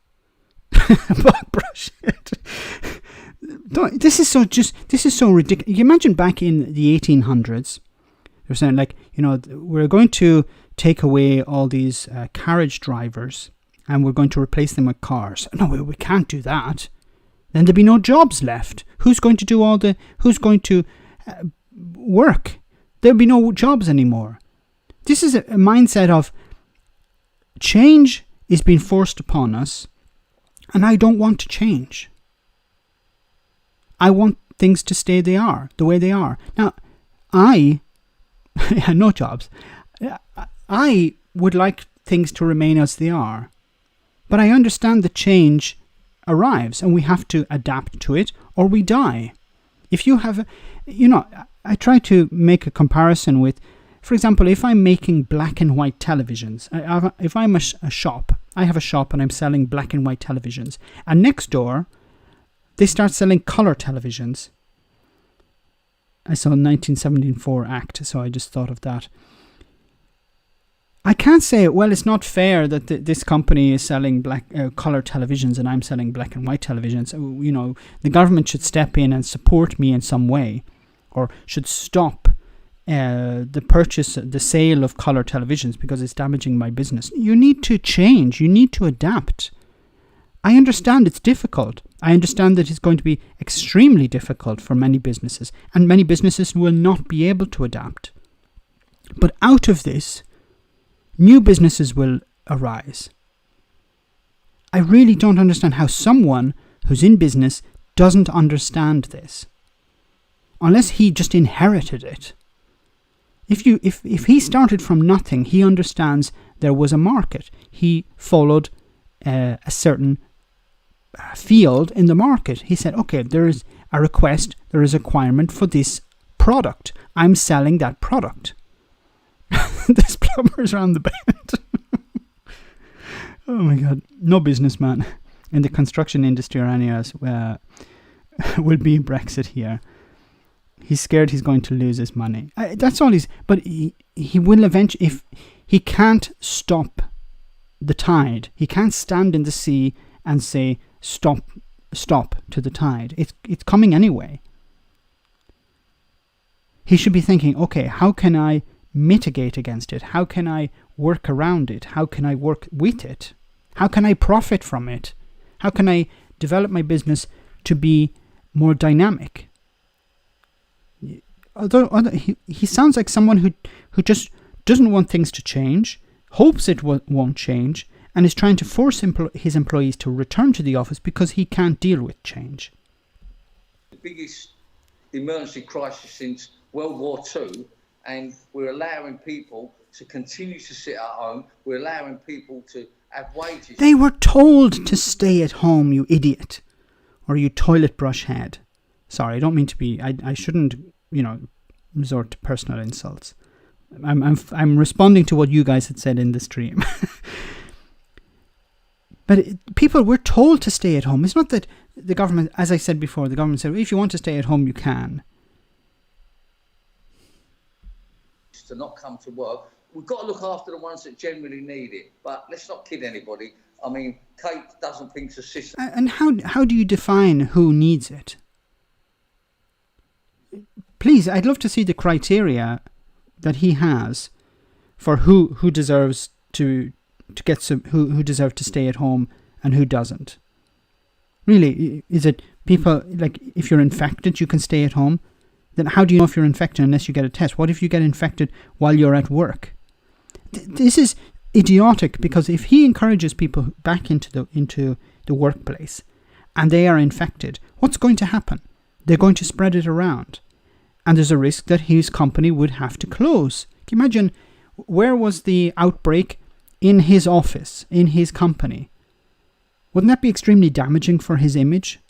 A: Brush it. This is so ridiculous. You imagine back in the 1800s, they were saying, like, you know, we're going to take away all these carriage drivers and we're going to replace them with cars. No, we can't do that. Then there'd be no jobs left. Who's going to work? There'll be no jobs anymore. This is a mindset of change is being forced upon us, and I don't want to change. I want things to stay the way they are. Now, no jobs. I would like things to remain as they are, but I understand that change arrives and we have to adapt to it or we die. If you have, I try to make a comparison with, for example, if I'm making black and white televisions, if I'm a shop, I have a shop and I'm selling black and white televisions, and next door, they start selling color televisions. I saw 1974 Act, so I just thought of that. I can't say, well, it's not fair that this company is selling color televisions and I'm selling black and white televisions. You know, the government should step in and support me in some way, or should stop the sale of color televisions because it's damaging my business. You need to change. You need to adapt. I understand it's difficult. I understand that it's going to be extremely difficult for many businesses, and many businesses will not be able to adapt. But out of this, new businesses will arise. I really don't understand how someone who's in business doesn't understand this, unless he just inherited it. If he started from nothing, he understands there was a market. He followed a certain field in the market. He said, okay, there is a request, there is a requirement for this product. I'm selling that product. There's plumbers around the bend. Oh my God. No businessman in the construction industry or any else will be Brexit here. He's scared he's going to lose his money. That's all but he will eventually, if he can't stop the tide, he can't stand in the sea and say, stop to the tide. It's coming anyway. He should be thinking, okay, how can I mitigate against it? How can I work around it? How can I work with it? How can I profit from it? How can I develop my business to be more dynamic? Although he sounds like someone who just doesn't want things to change, hopes it won't change, and is trying to force his employees to return to the office because he can't deal with change.
M: The biggest emergency crisis since World War II, and we're allowing people to continue to sit at home. We're allowing people to have wages.
A: They were told to stay at home, you idiot, or you toilet brush head. Sorry, I don't mean to be. I shouldn't, resort to personal insults. I'm responding to what you guys had said in the stream. But people were told to stay at home. It's not that the government, as I said before, the government said, if you want to stay at home, you can.
M: To not come to work. We've got to look after the ones that genuinely need it. But let's not kid anybody. I mean, Kate doesn't think it's a system.
A: And how do you define who needs it? Please, I'd love to see the criteria that he has for who deserves to get some, who deserve to stay at home and who doesn't. Really, is it people, like, if you're infected, you can stay at home? Then how do you know if you're infected unless you get a test? What if you get infected while you're at work? This is idiotic, because if he encourages people back into the workplace and they are infected, what's going to happen? They're going to spread it around. And there's a risk that his company would have to close. Can you imagine, where was the outbreak? In his office, in his company. Wouldn't that be extremely damaging for his image?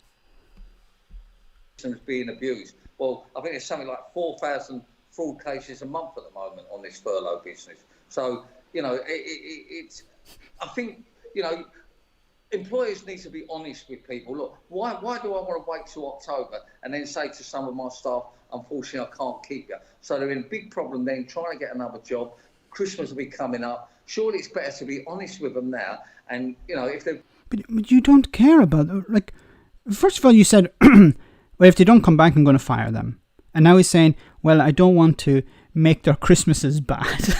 M: Being abused. Well, I think there's something like 4,000 fraud cases a month at the moment on this furlough business. So, it's. I think, employers need to be honest with people. Look, why do I want to wait till October and then say to some of my staff, unfortunately, I can't keep you. So they're in a big problem then, trying to get another job. Christmas will be coming up. Surely it's better to be honest with them now. And, you know, if they...
A: But you don't care about, like, first of all, you said, well, if they don't come back, I'm going to fire them. And now he's saying, well, I don't want to make their Christmases bad.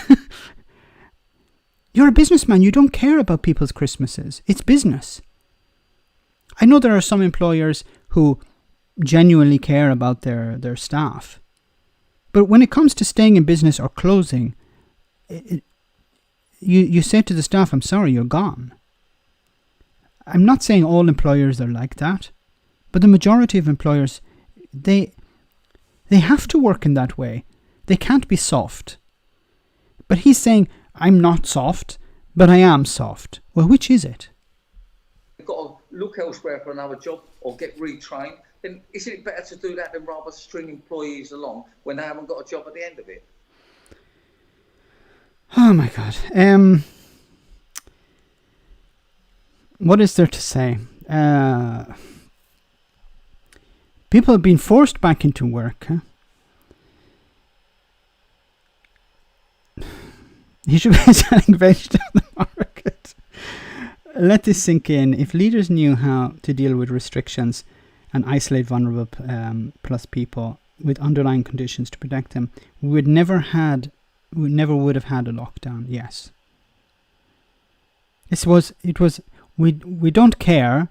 A: You're a businessman. You don't care about people's Christmases. It's business. I know there are some employers who genuinely care about their staff. But when it comes to staying in business or closing, you say to the staff, I'm sorry, you're gone. I'm not saying all employers are like that, but the majority of employers, they have to work in that way. They can't be soft. But he's saying, I'm not soft, but I am soft. Well, which is it?
M: You've got to look elsewhere for another job or get retrained. Then isn't it better to do that than rather string employees along when they haven't got a job at the end of it?
A: Oh my God. What is there to say? People have been forced back into work. Huh? He should be selling vegetables on the market. Let this sink in. If leaders knew how to deal with restrictions and isolate vulnerable plus people with underlying conditions to protect them, we never would have had a lockdown. Yes. It was. We don't care.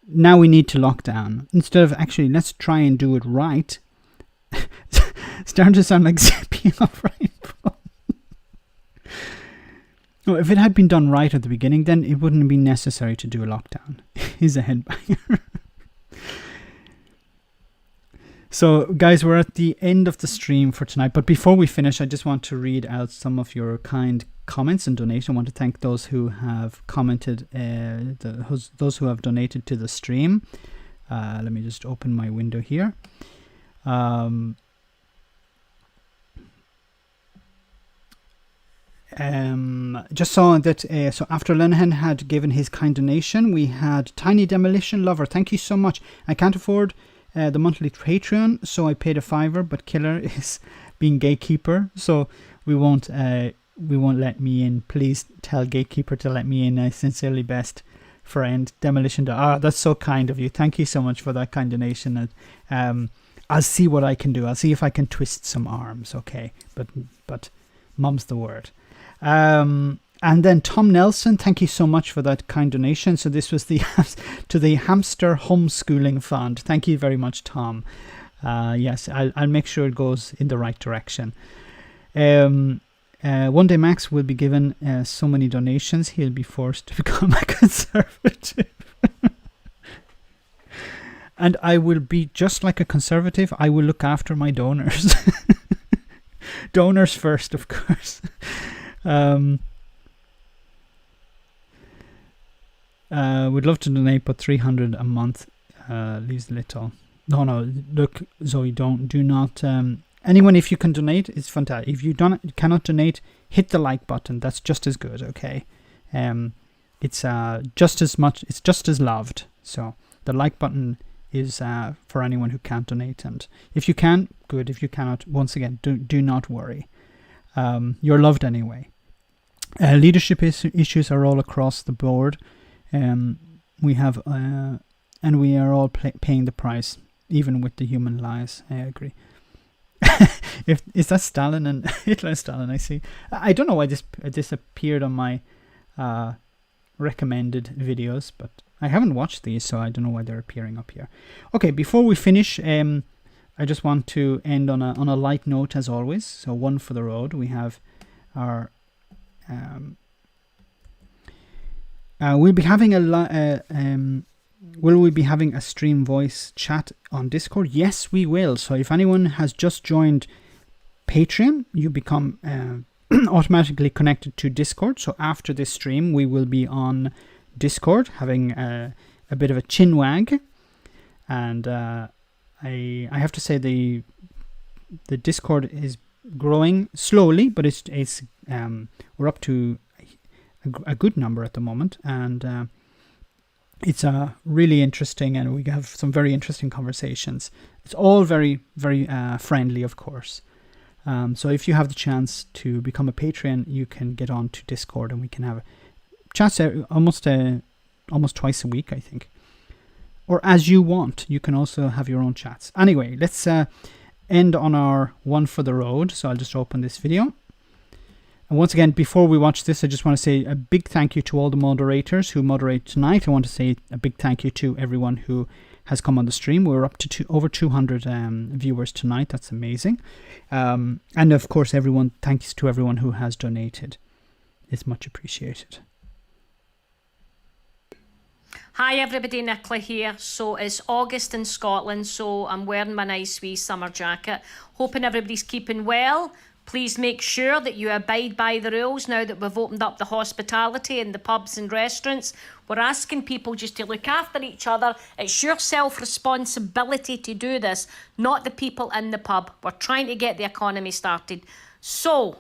A: Now we need to lock down. Instead of actually, let's try and do it right. Starting to sound like zipping off rainbow. No, if it had been done right at the beginning, then it wouldn't have been necessary to do a lockdown. He's a headbanger. So, guys, we're at the end of the stream for tonight. But before we finish, I just want to read out some of your kind comments and donations. I want to thank those who have commented, those who have donated to the stream. Let me just open my window here. Just saw that so after Lenihan had given his kind donation, we had Tiny Demolition Lover. Thank you so much. I can't afford the monthly Patreon, so I paid a $5, but Killer is being gatekeeper, so we won't let me in. Please tell Gatekeeper to let me in. I sincerely best friend Demolition. That's so kind of you. Thank you so much for that kind donation. I'll see what I can do. I'll see if I can twist some arms. Okay, but mum's the word. And then Tom Nelson, thank you so much for that kind donation. So this was to the Hamster Homeschooling Fund. Thank you very much, Tom. Yes, I'll make sure it goes in the right direction. One day Max will be given so many donations, he'll be forced to become a conservative. And I will be just like a conservative. I will look after my donors. Donors first, of course. We'd love to donate, but 300 a month leaves little. No, look, Zoe, do not. Anyone, if you can donate, it's fantastic. If you cannot donate, hit the like button. That's just as good, okay? It's just as much. It's just as loved. So the like button is for anyone who can't donate, and if you can, good. If you cannot, once again, do not worry. You're loved anyway. Leadership issues are all across the board. We have, and we are all paying the price, even with the human lies. I agree. Is that Stalin and Hitler and Stalin? I see. I don't know why this appeared on my recommended videos, but I haven't watched these, so I don't know why they're appearing up here. Okay, before we finish, I just want to end on a light note as always. So one for the road. We have our we'll be having will we be having a stream voice chat on Discord? Yes, we will. So if anyone has just joined Patreon, you become automatically connected to Discord. So after this stream, we will be on Discord having a bit of a chin wag, and I have to say the Discord is growing slowly, but it's we're up to a good number at the moment, and It's really interesting, and we have some very interesting conversations. It's all very, very friendly, of course. So if you have the chance to become a Patreon, you can get on to Discord, and we can have chats almost twice a week, I think. Or as you want. You can also have your own chats. Anyway, let's end on our one for the road. So I'll just open this video. And once again, before we watch this, I just want to say a big thank you to all the moderators who moderate tonight. I want to say a big thank you to everyone who has come on the stream. We're up to over 200 viewers tonight. That's amazing. And of course, thanks to everyone who has donated. It's much appreciated.
O: Hi everybody, Nicola here. So it's August in Scotland, so I'm wearing my nice wee summer jacket. Hoping everybody's keeping well. Please make sure that you abide by the rules now that we've opened up the hospitality in the pubs and restaurants. We're asking people just to look after each other. It's your self-responsibility to do this, not the people in the pub. We're trying to get the economy started. So,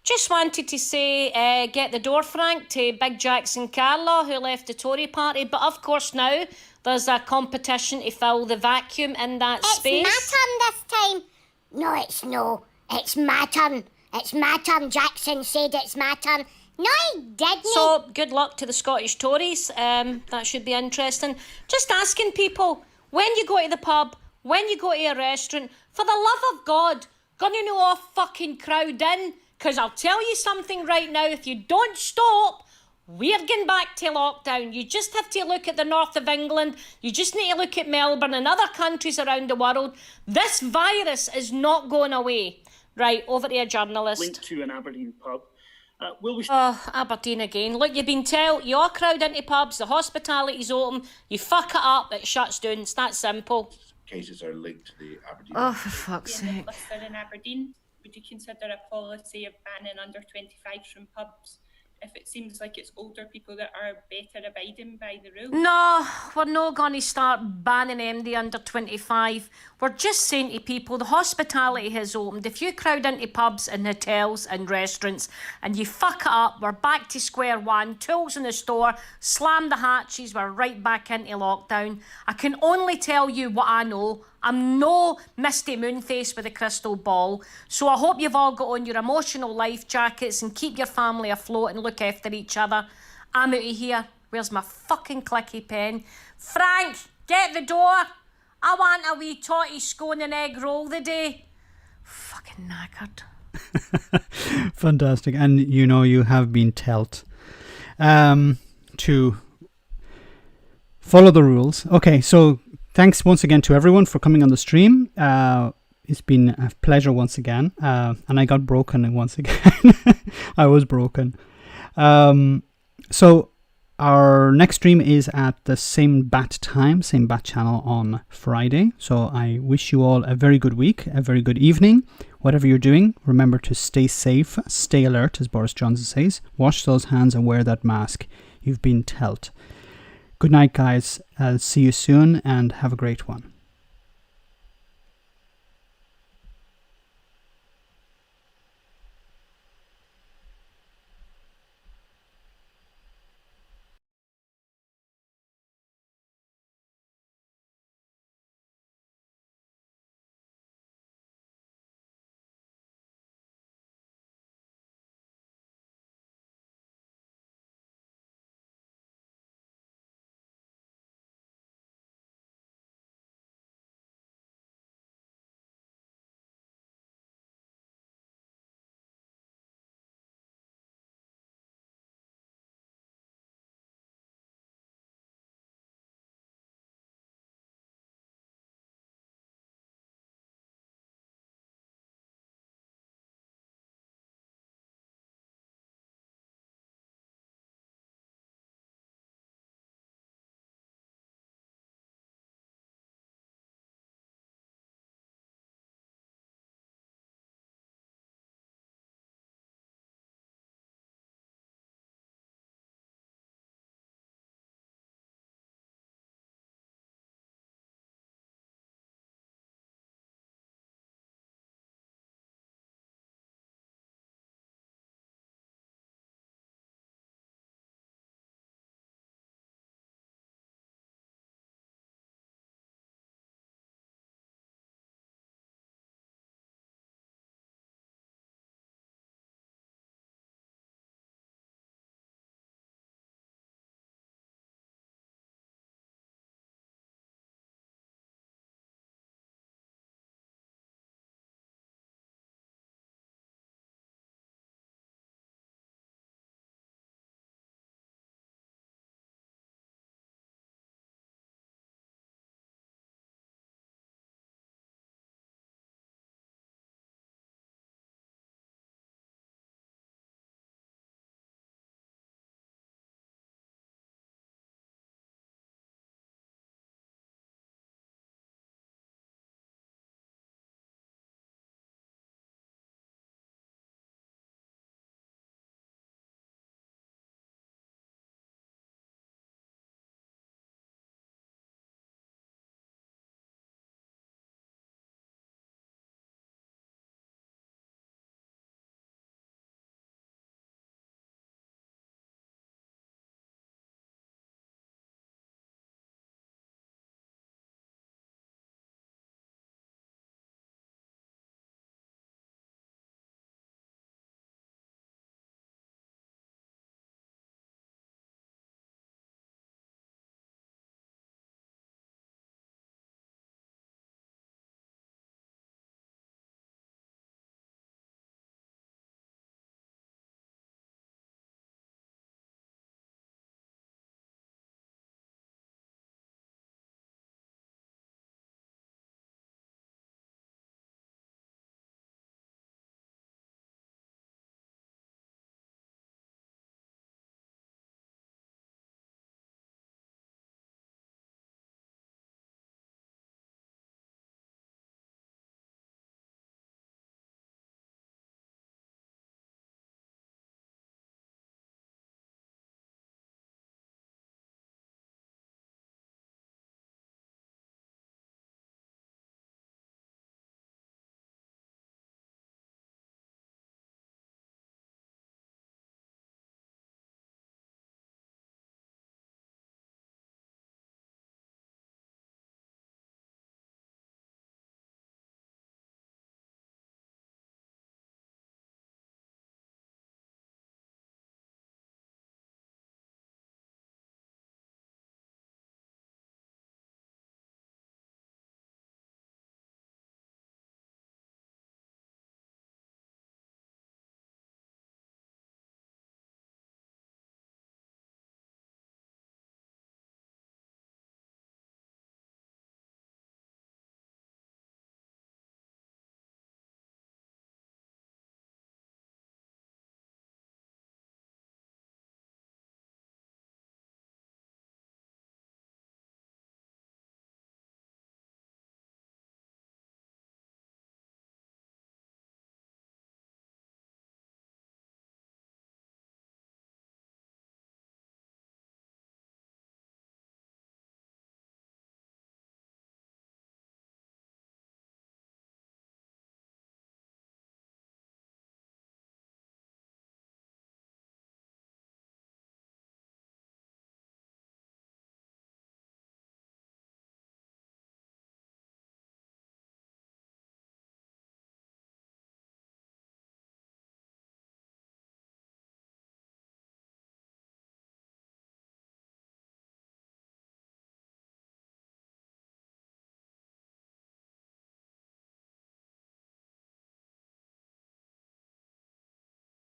O: just wanted to say, get the door, Frank, to Big Jackson Carlaw, who left the Tory party. But of course now, there's a competition to fill the vacuum in that space.
P: It's my turn this time. No, it's no. It's my turn. It's my turn. Jackson said it's my turn. No, he didn't.
O: So, good luck to the Scottish Tories. That should be interesting. Just asking people, when you go to the pub, when you go to a restaurant, for the love of God, gonna no all fucking crowd in. Because I'll tell you something right now, if you don't stop, we're going back to lockdown. You just have to look at the north of England. You just need to look at Melbourne and other countries around the world. This virus is not going away. Right, over to a journalist.
Q: Linked to an Aberdeen pub. Will we...
O: Aberdeen again. Look, you've been told, you all crowd into pubs, the hospitality's open, you fuck it up, it shuts down. It's that simple.
Q: Cases are linked to the Aberdeen.
O: Oh, for fuck's sake.
R: Listed in Aberdeen, would you consider a policy of banning under 25s from pubs if it seems like it's older people that are better abiding by the rules?
O: No, we're not going to start banning MD under 25. We're just saying to people, the hospitality has opened. If you crowd into pubs and hotels and restaurants and you fuck it up, we're back to square one, tools in the store, slam the hatches, we're right back into lockdown. I can only tell you what I know. I'm no Misty Moonface with a crystal ball. So I hope you've all got on your emotional life jackets and keep your family afloat and look after each other. I'm out of here. Where's my fucking clicky pen? Frank, get the door. I want a wee totty scone and egg roll today. Fucking knackered.
A: Fantastic. And you know you have been told to follow the rules. Okay, so thanks once again to everyone for coming on the stream. It's been a pleasure once again. And I got broken once again. I was broken. So our next stream is at the same bat time, same bat channel on Friday. So I wish you all a very good week, a very good evening. Whatever you're doing, remember to stay safe, stay alert, as Boris Johnson says. Wash those hands and wear that mask. You've been told. Good night, guys. I'll see you soon and have a great one.